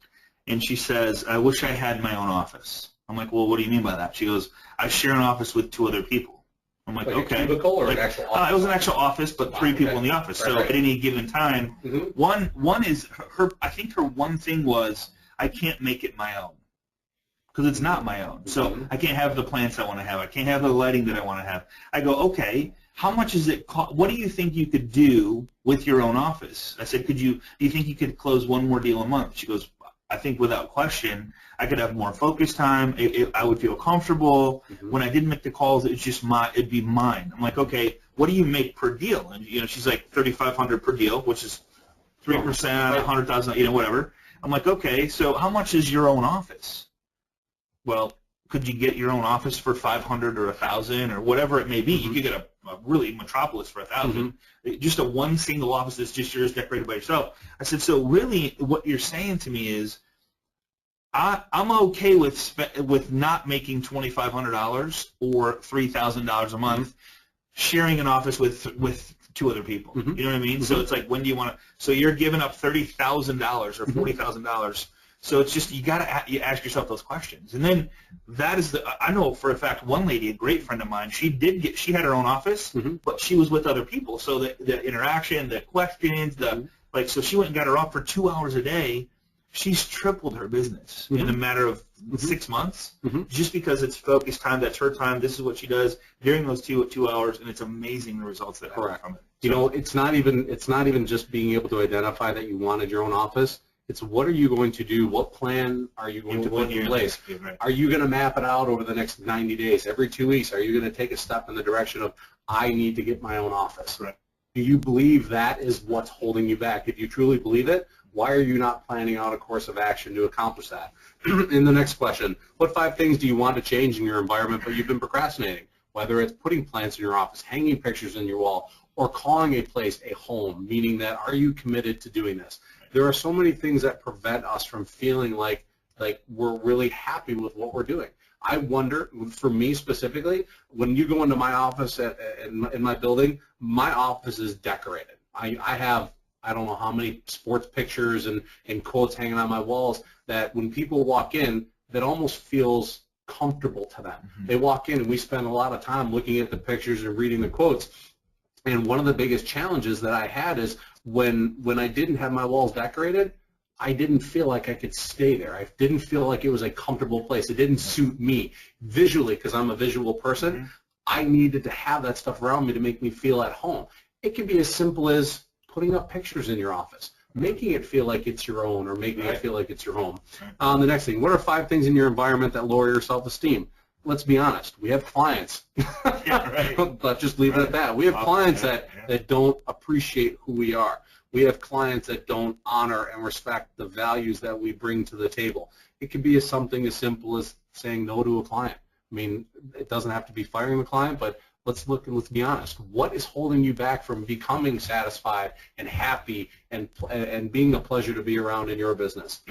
and she says, I wish I had my own office. I'm like, well, what do you mean by that? She goes, I share an office with 2 other people. I'm like okay. A cubicle or an actual office? It was an actual office, but 3 people in the office. Right, so at any given time, one is her. I think her one thing was, I can't make it my own because it's not my own. So I can't have the plants I want to have. I can't have the lighting that I want to have. I go, okay, how much is it cost? What do you think you could do with your own office? I said, do you think you could close 1 more deal a month? She goes, I think without question, I could have more focus time. I would feel comfortable. When I didn't make the calls, it'd be mine. I'm like, okay, what do you make per deal? And she's like $3,500 per deal, which is 3%, 100,000, whatever. I'm like, okay, so how much is your own office? Well, could you get your own office for $500 or $1,000 or whatever it may be? You could get a really metropolis for $1,000. Just a one single office that's just yours, decorated by yourself. I said, so really, what you're saying to me is, I'm okay with not making $2,500 or $3,000 a month, sharing an office with two other people. You know what I mean? So it's like, when do you want to? So you're giving up $30,000 or $40,000. So it's just, you ask yourself those questions, and then that is I know for a fact one lady, a great friend of mine, she had her own office, but she was with other people. So the interaction, the questions, so she went and got her off for 2 hours a day. She's tripled her business in a matter of 6 months, just because it's focused time. That's her time. This is what she does during those 2 hours, and it's amazing the results that happen from it. You know, it's not even just being able to identify that you wanted your own office. It's, what are you going to do? What plan are you going to put in place? Are you going to map it out over the next 90 days? Every 2 weeks, are you going to take a step in the direction of, I need to get my own office? Right. Do you believe that is what's holding you back? If you truly believe it, why are you not planning out a course of action to accomplish that? In the next question, what 5 things do you want to change in your environment but you've been procrastinating? Whether it's putting plants in your office, hanging pictures in your wall, or calling a place a home, meaning that, are you committed to doing this? There are so many things that prevent us from feeling like we're really happy with what we're doing. I wonder, for me specifically, when you go into my office in my building, my office is decorated. I have, I don't know how many sports pictures and quotes hanging on my walls that when people walk in, that almost feels comfortable to them. They walk in and we spend a lot of time looking at the pictures and reading the quotes. And one of the biggest challenges that I had is when I didn't have my walls decorated, I didn't feel like I could stay there. I didn't feel like it was a comfortable place. It didn't suit me visually, because I'm a visual person. I needed to have that stuff around me to make me feel at home. It can be as simple as putting up pictures in your office, making it feel like it's your own, or making it feel like it's your home. The next thing, what are 5 things in your environment that lower your self-esteem? Let's be honest, we have clients. Let's just leave it at that. We have clients that don't appreciate who we are. We have clients that don't honor and respect the values that we bring to the table. It could be something as simple as saying no to a client. I mean, it doesn't have to be firing the client, but let's look and let's be honest. What is holding you back from becoming satisfied and happy and being a pleasure to be around in your business?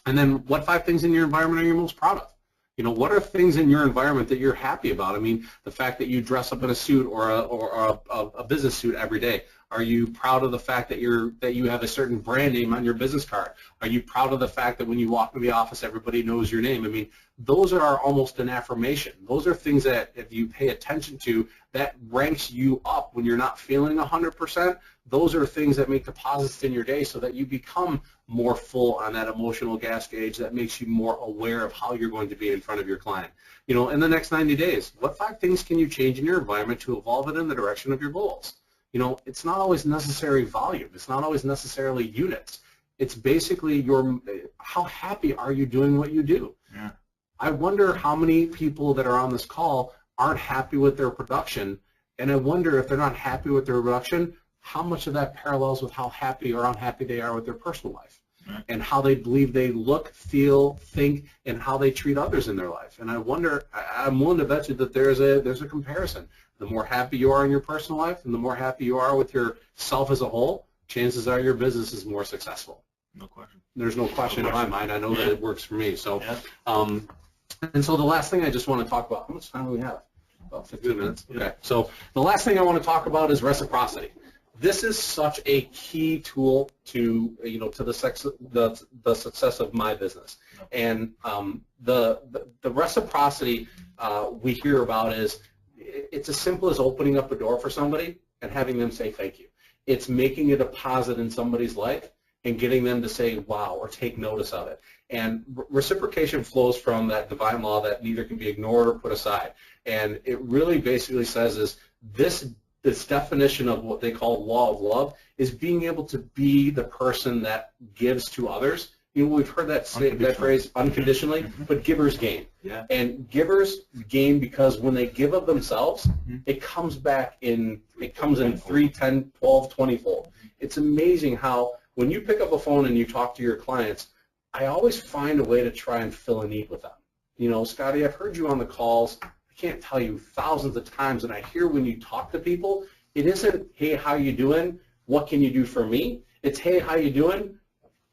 And then, what 5 things in your environment are you most proud of? You know, what are things in your environment that you're happy about? I mean, the fact that you dress up in a suit or a business suit every day. Are you proud of the fact that you have a certain brand name on your business card? Are you proud of the fact that when you walk into the office, everybody knows your name? I mean, those are almost an affirmation. Those are things that, if you pay attention to, that ranks you up when you're not feeling 100%. Those are things that make deposits in your day so that you become more full on that emotional gas gauge that makes you more aware of how you're going to be in front of your client. You know, in the next 90 days, what 5 things can you change in your environment to evolve it in the direction of your goals? You know, it's not always necessary volume. It's not always necessarily units. It's basically how happy are you doing what you do? Yeah. I wonder how many people that are on this call aren't happy with their production, and I wonder if they're not happy with their production, how much of that parallels with how happy or unhappy they are with their personal life, and how they believe they look, feel, think, and how they treat others in their life. And I wonder, I'm willing to bet you that there's a comparison. The more happy you are in your personal life and the more happy you are with yourself as a whole, chances are your business is more successful. No question. There's no question in my mind. I know that it works for me. So, and so the last thing I just want to talk about, how much time do we have? About 15 minutes. Okay. So the last thing I want to talk about is reciprocity. This is such a key tool to the success of my business. And the reciprocity we hear about is, it's as simple as opening up a door for somebody and having them say thank you. It's making a deposit in somebody's life and getting them to say wow or take notice of it. And reciprocation flows from that divine law that neither can be ignored or put aside. And it really basically says is this definition of what they call law of love is being able to be the person that gives to others. You know, we've heard that phrase, unconditionally, but givers gain. Yeah. And givers gain because when they give of themselves, it comes in 3, 10, 12, 20-fold. It's amazing how when you pick up a phone and you talk to your clients, I always find a way to try and fill a need with them. You know, Scotty, I've heard you on the calls. I can't tell you thousands of times, and I hear when you talk to people, it isn't, hey, how you doing? What can you do for me? It's, hey, how you doing?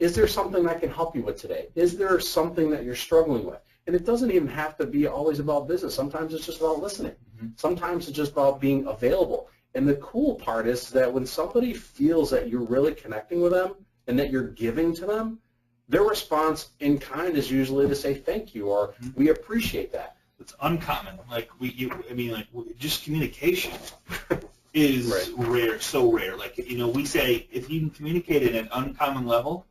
Is there something I can help you with today? Is there something that you're struggling with? And it doesn't even have to be always about business. Sometimes it's just about listening. Sometimes it's just about being available. And the cool part is that when somebody feels that you're really connecting with them and that you're giving to them, their response in kind is usually to say thank you or we appreciate that. It's uncommon. Just communication is rare, so rare. Like, we say if you can communicate at an uncommon level,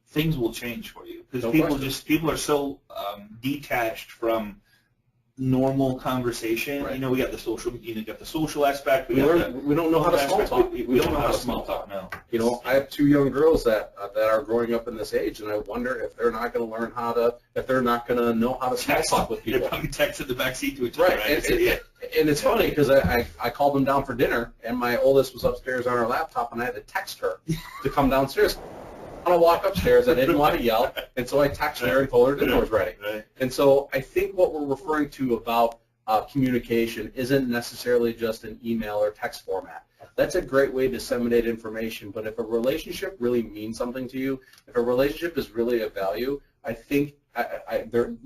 things will change for you because people are so detached from normal conversation. Right. We got the social aspect. We don't know how to small talk. We don't know how to small talk. No. I have 2 young girls that are growing up in this age, and I wonder if they're not going to learn if they're not going to know how to small talk with people. They're probably texting the backseat to each other. Right. And it's funny because I called them down for dinner, and my oldest was upstairs on her laptop, and I had to text her to come downstairs. I want to walk upstairs. I didn't want to yell, and so I texted her and told her dinner was ready. Right. And so I think what we're referring to about communication isn't necessarily just an email or text format. That's a great way to disseminate information, but if a relationship really means something to you, if a relationship is really of value, I think,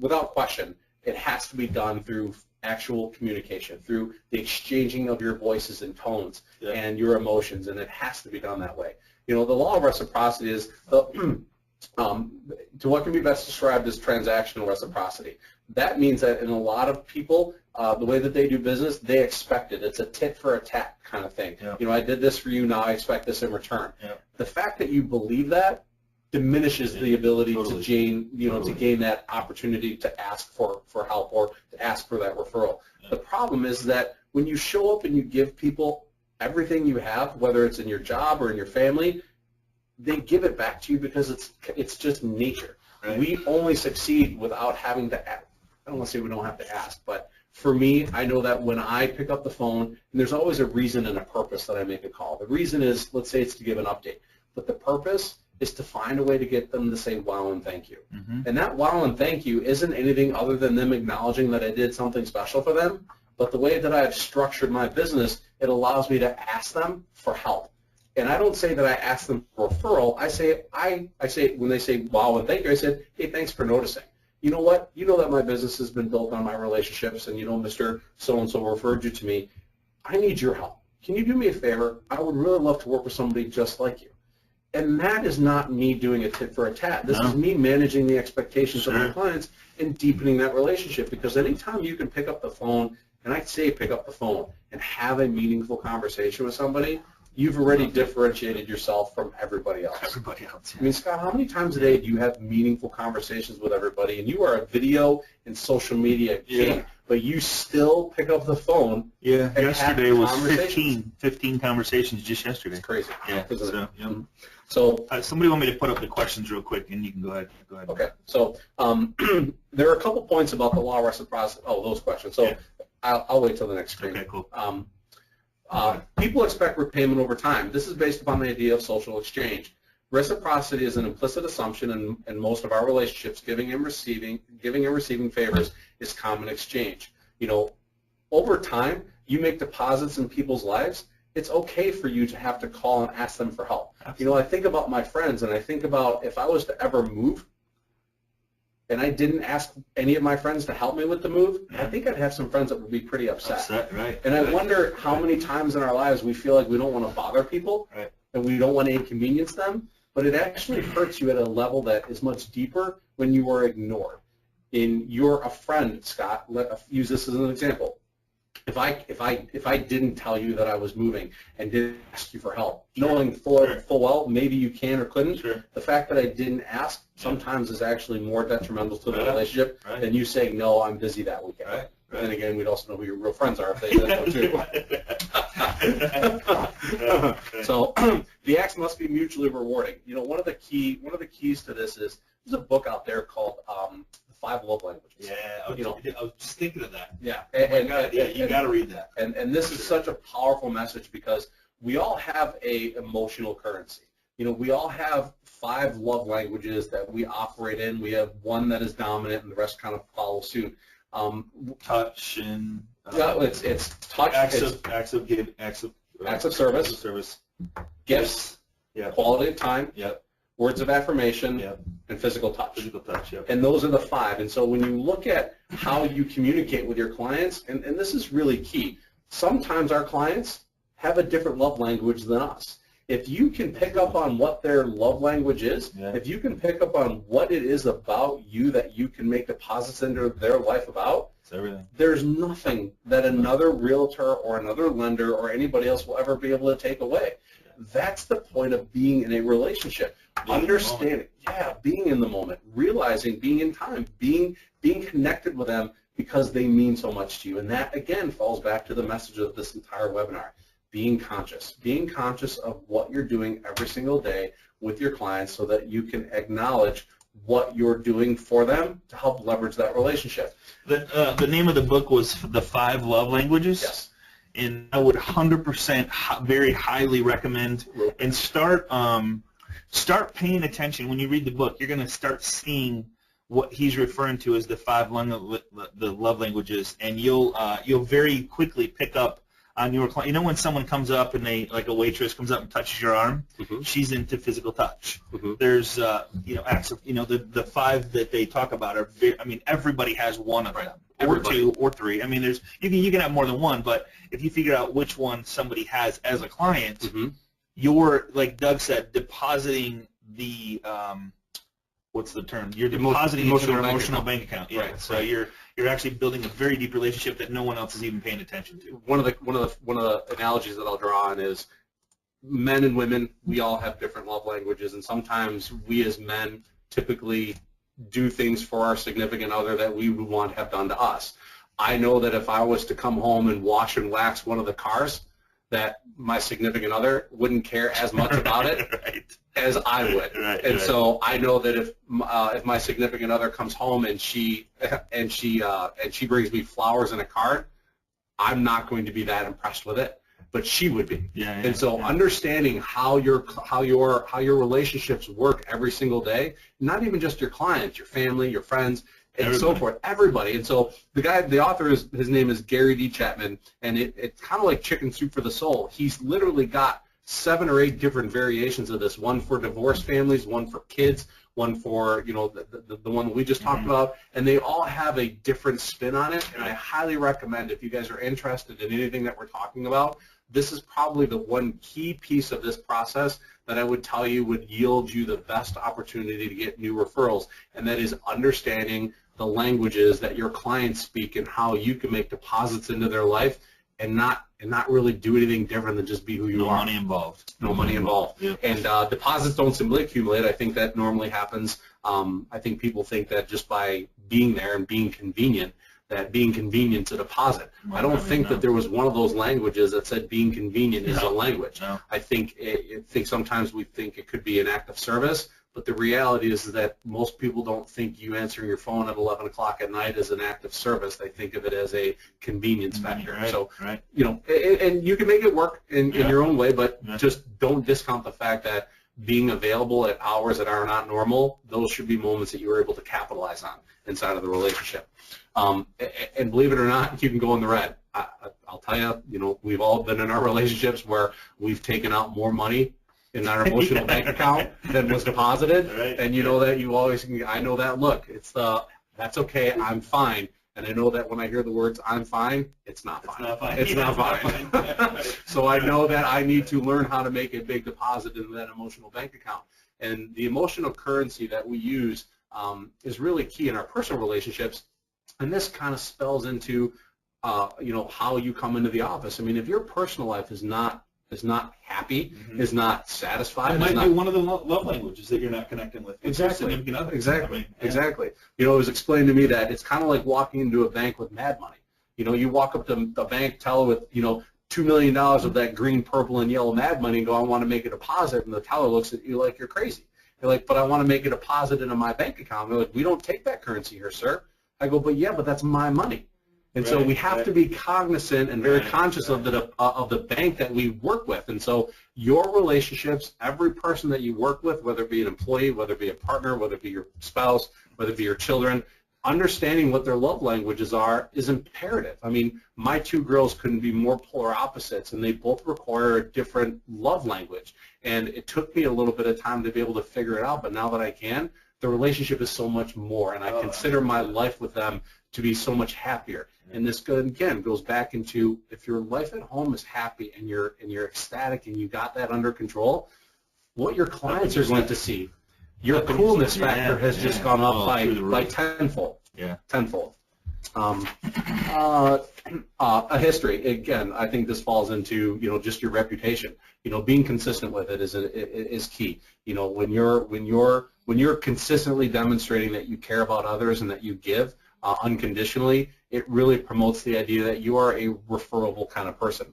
without question, it has to be done through actual communication, through the exchanging of your voices and tones and your emotions, and it has to be done that way. The law of reciprocity is to what can be best described as transactional reciprocity. That means that in a lot of people, the way that they do business, they expect it. It's a tit for a tat kind of thing. Yeah. I did this for you, now I expect this in return. Yeah. The fact that you believe that diminishes the ability Totally. to gain that opportunity to ask for help or to ask for that referral. Yeah. The problem is that when you show up and you give people everything you have, whether it's in your job or in your family, they give it back to you because it's just nature. Right. We only succeed without having to ask. I don't want to say we don't have to ask, but for me, I know that when I pick up the phone, and there's always a reason and a purpose that I make a call. The reason is, let's say it's to give an update, but the purpose is to find a way to get them to say wow and thank you. And that wow and thank you isn't anything other than them acknowledging that I did something special for them, but the way that I've structured my business, it allows me to ask them for help. And I don't say that I ask them for referral. I say when they say wow and thank you, I said, hey, thanks for noticing. You know what? You know that my business has been built on my relationships, and Mr. So-and-so referred you to me. I need your help. Can you do me a favor? I would really love to work with somebody just like you. And that is not me doing a tit for a tat. This is me managing the expectations of my clients and deepening that relationship, because anytime you can pick up the phone, and I say pick up the phone, and have a meaningful conversation with somebody, you've already differentiated yourself from everybody else. Everybody else. I mean, Scott, how many times a day do you have meaningful conversations with everybody, and you are a video and social media king, but you still pick up the phone? Yeah, and yesterday have was conversations? 15 conversations just yesterday. It's crazy. Yeah. So somebody want me to put up the questions real quick, and you can go ahead. Okay. So there are a couple points about the law of reciprocity. Oh, those questions. So I'll wait till the next screen. Okay, cool. People expect repayment over time. This is based upon the idea of social exchange. Reciprocity is an implicit assumption in most of our relationships. Giving and receiving favors is common exchange. Over time, you make deposits in people's lives. It's okay for you to have to call and ask them for help. Absolutely. I think about my friends, and I think about if I was to ever move, and I didn't ask any of my friends to help me with the move, I think I'd have some friends that would be pretty upset. Right. And I wonder how many times in our lives we feel like we don't want to bother people, and we don't want to inconvenience them, but it actually hurts you at a level that is much deeper when you are ignored. You're a friend, Scott. Let's use this as an example. If I didn't tell you that I was moving and didn't ask you for help, knowing full well maybe you can or couldn't, the fact that I didn't ask sometimes is actually more detrimental to the relationship than you saying, no, I'm busy that weekend. And again, we'd also know who your real friends are if they did that too. So the acts must be mutually rewarding. One of the keys to this is there's a book out there called The 5 Love Languages. Yeah, I was just thinking of that. Yeah, you got to read that. And this is such a powerful message because we all have a emotional currency. We all have 5 love languages that we operate in. We have one that is dominant, and the rest kind of follow suit. Touch and it's touch. Acts of service. Gifts. Quality of time. Words of affirmation. And physical touch. And those are the 5. And so when you look at how you communicate with your clients, and this is really key, sometimes our clients have a different love language than us. If you can pick up on what their love language is, if you can pick up on what it is about you that you can make deposits into their life about, there's nothing that another realtor or another lender or anybody else will ever be able to take away. That's the point of being in a relationship. Understanding, being in the moment, realizing, being in time, being connected with them because they mean so much to you. And that, again, falls back to the message of this entire webinar. Being conscious of what you're doing every single day with your clients so that you can acknowledge what you're doing for them to help leverage that relationship. The name of the book was The 5 Love Languages. Yes. And I would 100% very highly recommend, and start paying attention. When you read the book, you're going to start seeing what he's referring to as the 5 love languages, and you'll very quickly pick up on your client. You know when someone comes up and like a waitress comes up and touches your arm, she's into physical touch. There's acts of, the 5 that they talk about are everybody has one of them, or 2 or 3. I mean, you can have more than one, but if you figure out which one somebody has as a client, you're, like Doug said, depositing the what's the term? You're depositing into their emotional bank account. Yeah. Right. So you're actually building a very deep relationship that no one else is even paying attention to. One of the analogies that I'll draw on is men and women. We all have different love languages, and sometimes we as men typically do things for our significant other that we would want to have done to us. I know that if I was to come home and wash and wax one of the cars, that my significant other wouldn't care as much about it as I would. So I know that if my significant other comes home and she brings me flowers and a card, I'm not going to be that impressed with it, but she would be. Understanding how your relationships work every single day, not even just your clients, your family, your friends, and so forth, everybody. And so the author, his name is Gary D. Chapman, and it's kind of like chicken soup for the soul. He's literally got 7 or 8 different variations of this, one for divorced families, one for kids, one for, the one that we just talked about, and they all have a different spin on it, and I highly recommend, if you guys are interested in anything that we're talking about, this is probably the one key piece of this process that I would tell you would yield you the best opportunity to get new referrals, and that is understanding the languages that your clients speak and how you can make deposits into their life and not really do anything different than just be who you are. No money involved. No money involved. Yeah. And deposits don't simply accumulate. I think that normally happens. I think people think that just by being there and being convenient, that being convenient to deposit. I don't think that there was one of those languages that said being convenient is a language. I think sometimes we think it could be an act of service, but the reality is that most people don't think you answering your phone at 11 o'clock at night is an act of service. They think of it as a convenience factor. And you can make it work in your own way, but just don't discount the fact that being available at hours that are not normal, those should be moments that you were able to capitalize on inside of the relationship. And believe it or not, you can go in the red. I'll tell you, we've all been in our relationships where we've taken out more money in our emotional bank account than was deposited, and you know that you always, I know that look, that's okay, I'm fine, and I know that when I hear the words I'm fine, it's not fine. It's not fine. So I know that I need to learn how to make a big deposit into that emotional bank account, and the emotional currency that we use is really key in our personal relationships, and this kind of spells into how you come into the office. I mean, if your personal life is not happy, is not satisfied. It might be one of the love languages that you're not connecting with. Exactly. Exactly. It was explained to me that it's kind of like walking into a bank with mad money. You walk up to the bank teller with, $2 million of that green, purple, and yellow mad money and go, I want to make a deposit, and the teller looks at you like you're crazy. You're like, but I want to make a deposit into my bank account. They're like, we don't take that currency here, sir. I go, but that's my money. And so we have to be cognizant and very conscious of the bank that we work with. And so your relationships, every person that you work with, whether it be an employee, whether it be a partner, whether it be your spouse, whether it be your children, understanding what their love languages are is imperative. I mean, my 2 girls couldn't be more polar opposites, and they both require a different love language. And it took me a little bit of time to be able to figure it out, but now that I can, the relationship is so much more, and I consider my life with them to be so much happier. And this, again, goes back into, if your life at home is happy and you're ecstatic and you got that under control, what your clients are going to see, your coolness factor has just gone up by tenfold. Yeah. Tenfold. A history, again, I think this falls into, just your reputation. Being consistent with it is key. When you're consistently demonstrating that you care about others and that you give unconditionally, it really promotes the idea that you are a referable kind of person.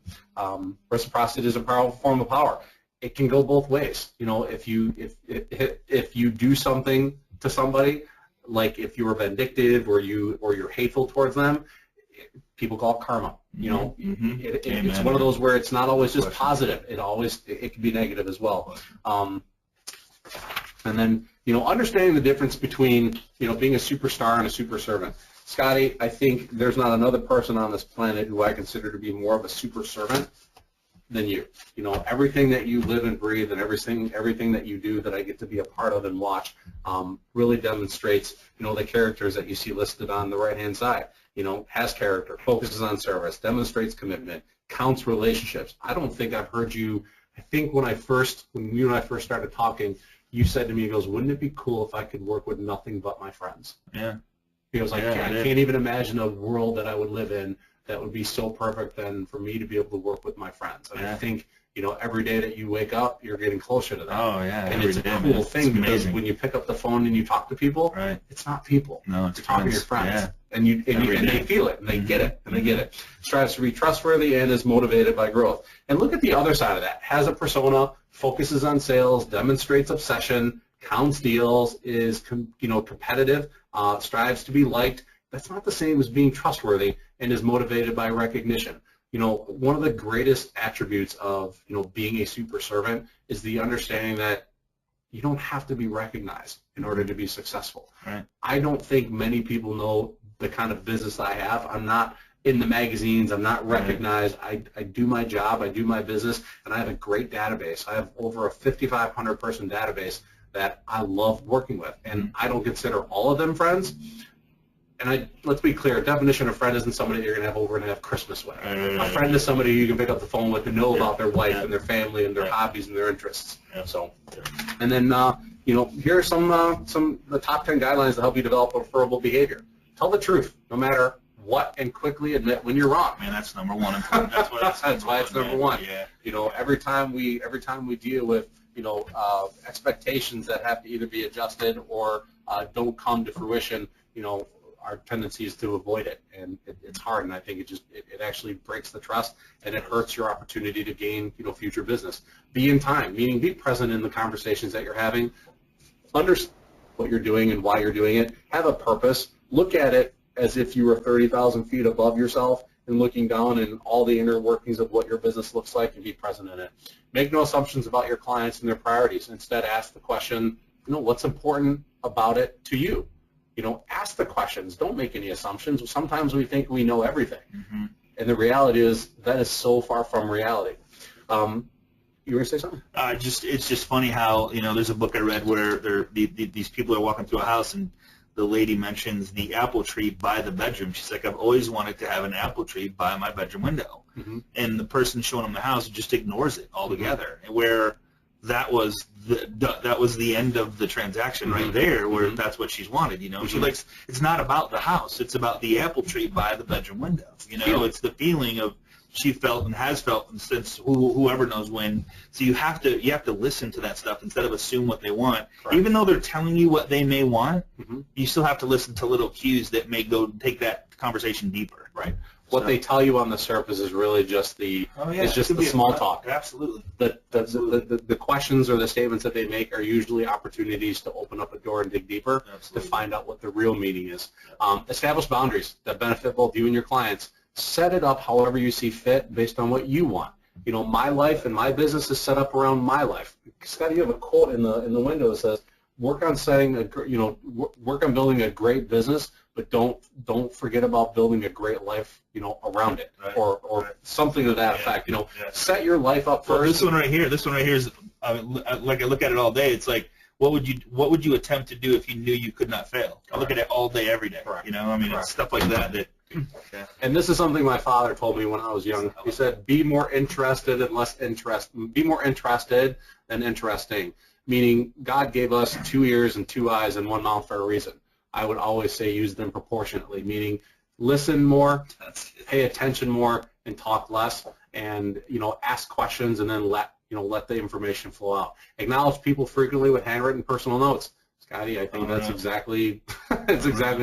Reciprocity is a powerful form of power. It can go both ways. If you do something to somebody, like if you were vindictive or you're hateful towards them, people call it karma. It's one of those where it's not always just positive. It can be negative as well. And then understanding the difference between being a superstar and a super servant. Scotty, I think there's not another person on this planet who I consider to be more of a super servant than you. Everything that you live and breathe and everything that you do that I get to be a part of and watch really demonstrates the characters that you see listed on the right-hand side. Has character, focuses on service, demonstrates commitment, counts relationships. I don't think I've heard you. I think when you and I first started talking, you said to me, he goes, wouldn't it be cool if I could work with nothing but my friends? Yeah. He goes, I can't even imagine a world that I would live in that would be so perfect then for me to be able to work with my friends. And I think, every day that you wake up, you're getting closer to that. Oh, yeah. And it's a cool thing because when you pick up the phone and you talk to people, it's not people. No, it's you're talking to your friends. Yeah. And they feel it, and they get it, and they get it. Strives to be trustworthy and is motivated by growth. And look at the other side of that. Has a persona, focuses on sales, demonstrates obsession, counts deals, is competitive, strives to be liked. That's not the same as being trustworthy and is motivated by recognition. One of the greatest attributes of being a super servant is the understanding that you don't have to be recognized in order to be successful. Right. I don't think many people know the kind of business I have. I'm not in the magazines. I'm not recognized. I do my job. I do my business, and I have a great database. I have over a 5,500 person database that I love working with, and I don't consider all of them friends. And let's be clear, a definition of friend isn't somebody that you're going to have over and have Christmas with. A friend is somebody you can pick up the phone with and know about their life and their family and their hobbies and their interests. So, and then here are some the top 10 guidelines to help you develop referable behavior. Tell the truth, no matter what, and quickly admit when you're wrong. Man, that's number one. That's why it's number one. Yeah. Every time we deal with expectations that have to either be adjusted or don't come to fruition, our tendency is to avoid it, and it's hard, and I think it actually breaks the trust, and it hurts your opportunity to gain future business. Be in time, meaning be present in the conversations that you're having, understand what you're doing and why you're doing it, have a purpose, look at it as if you were 30,000 feet above yourself and looking down and all the inner workings of what your business looks like, and be present in it. Make no assumptions about your clients and their priorities. Instead, ask the question, what's important about it to you? Ask the questions. Don't make any assumptions. Sometimes we think we know everything, and the reality is that is so far from reality. You were going to say something? It's just funny how there's a book I read where these people are walking through a house and the lady mentions the apple tree by the bedroom. She's like, I've always wanted to have an apple tree by my bedroom window, and the person showing them the house just ignores it altogether. Where that was the end of the transaction right there, where that's what she's wanted. She likes, it's not about the house, it's about the apple tree by the bedroom window. It's the feeling of she felt and has felt since whoever knows when. So you have to listen to that stuff instead of assume what they want. Right. Even though they're telling you what they may want, you still have to listen to little cues that may go take that conversation deeper. Right. What they tell you on the surface is really just the small talk. Absolutely. The questions or the statements that they make are usually opportunities to open up a door and dig deeper to find out what the real meaning is. Establish boundaries that benefit both you and your clients. Set it up however you see fit based on what you want. My life and my business is set up around my life. Scott, you have a quote in the window that says, work on building a great business, but don't forget about building a great life, around it, or something to that effect. Set your life up first. Well, this one right here is like I look at it all day. It's like what would you attempt to do if you knew you could not fail? I look at it all day, every day. Correct. You know, I mean, it's stuff like that. Yeah. And this is something my father told me when I was young. He said, "Be more interested and less be more interested than interesting." Meaning, God gave us 2 ears and 2 eyes and 1 mouth for a reason. I would always say use them proportionately. Meaning, listen more, pay attention more, and talk less. And ask questions and then let the information flow out. Acknowledge people frequently with handwritten personal notes. Scotty, I think that's exactly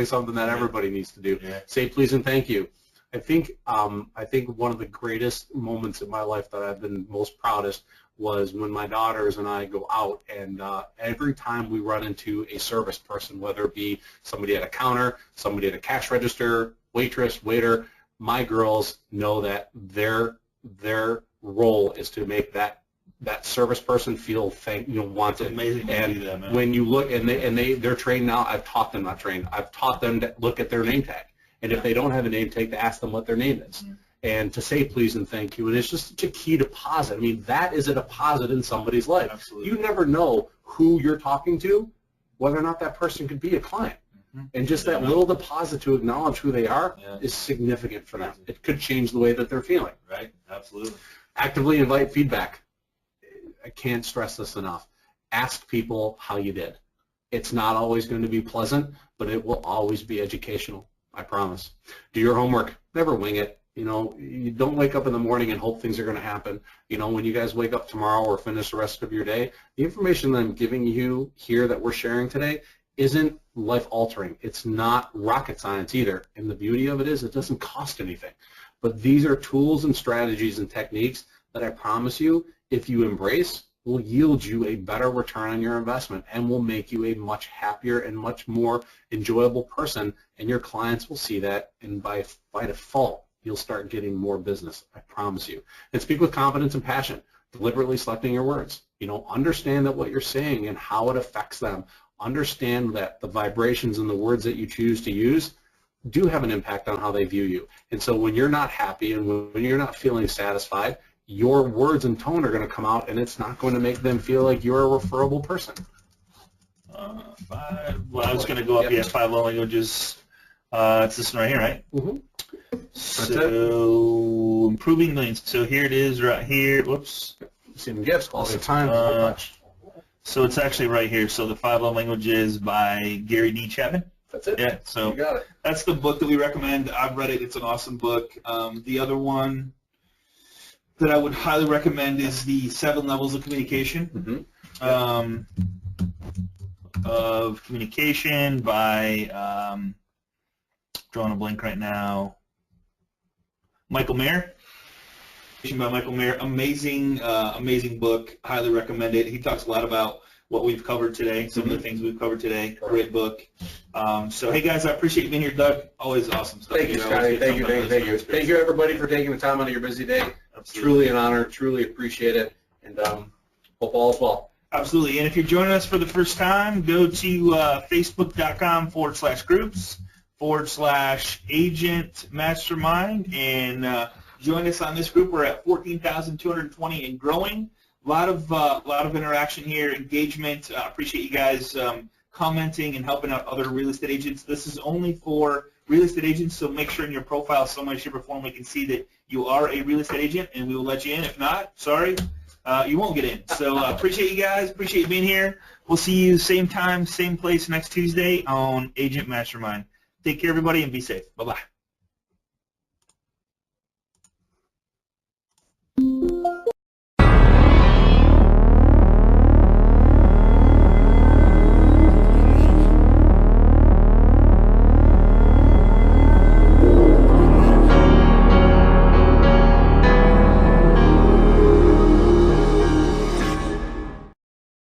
something that everybody needs to do. Yeah. Say please and thank you. I think one of the greatest moments in my life that I've been most proudest was when my daughters and I go out, and every time we run into a service person, whether it be somebody at a counter, somebody at a cash register, waitress, waiter, my girls know that their role is to make that service person feel wanted. Amazing and to do that, man. When you look, and they're trained now. I've taught them, not trained. I've taught them to look at their name tag, and if they don't have a name tag, to ask them what their name is, and to say please and thank you. And it's just such a key deposit. I mean, that is a deposit in somebody's life. Absolutely. You never know who you're talking to, whether or not that person could be a client. And just that little deposit to acknowledge who they are is significant for them. It could change the way that they're feeling. Right. Absolutely. Actively invite feedback. I can't stress this enough. Ask people how you did. It's not always going to be pleasant, but it will always be educational. I promise. Do your homework. Never wing it. You don't wake up in the morning and hope things are going to happen. When you guys wake up tomorrow or finish the rest of your day, the information that I'm giving you here that we're sharing today isn't life-altering. It's not rocket science either. And the beauty of it is it doesn't cost anything. But these are tools and strategies and techniques that I promise you, if you embrace, will yield you a better return on your investment and will make you a much happier and much more enjoyable person, and your clients will see that, and by default, you'll start getting more business, I promise you. And speak with confidence and passion, deliberately selecting your words. Understand that what you're saying and how it affects them. Understand that the vibrations and the words that you choose to use do have an impact on how they view you. And so when you're not happy and when you're not feeling satisfied, your words and tone are going to come out, and it's not going to make them feel like you're a referable person. 5. Well, I was going to go up. Yep. 5 love languages. It's this one right here, right? Mm-hmm. So improving millions. So here it is, right here. Whoops. Sending gifts all the time. So it's actually right here. So the 5 love languages by Gary D. Chapman. That's it. Yeah. So you got it. That's the book that we recommend. I've read it. It's an awesome book. The other one that I would highly recommend is the 7 Levels of Communication. Of Communication by drawing a blank right now. Michael Mayer. By Michael Mayer. Amazing book. Highly recommend it. He talks a lot about what we've covered today, some of the things we've covered today. Great book. So, hey, guys, I appreciate you being here, Doug. Always awesome stuff. Thank you, Scotty. Thank you. Thank you, everybody, for taking the time out of your busy day. Absolutely. Truly an honor. Truly appreciate it. And hope all is well. Absolutely. And if you're joining us for the first time, go to facebook.com/groups/agent mastermind and join us on this group. We're at 14,220 and growing. A lot of interaction here, engagement. Appreciate you guys commenting and helping out other real estate agents. This is only for real estate agents, so make sure in your profile, some way, shape, or form, we can see that you are a real estate agent, and we will let you in. If not, sorry, you won't get in. So appreciate you guys. Appreciate you being here. We'll see you same time, same place next Tuesday on Agent Mastermind. Take care, everybody, and be safe. Bye-bye.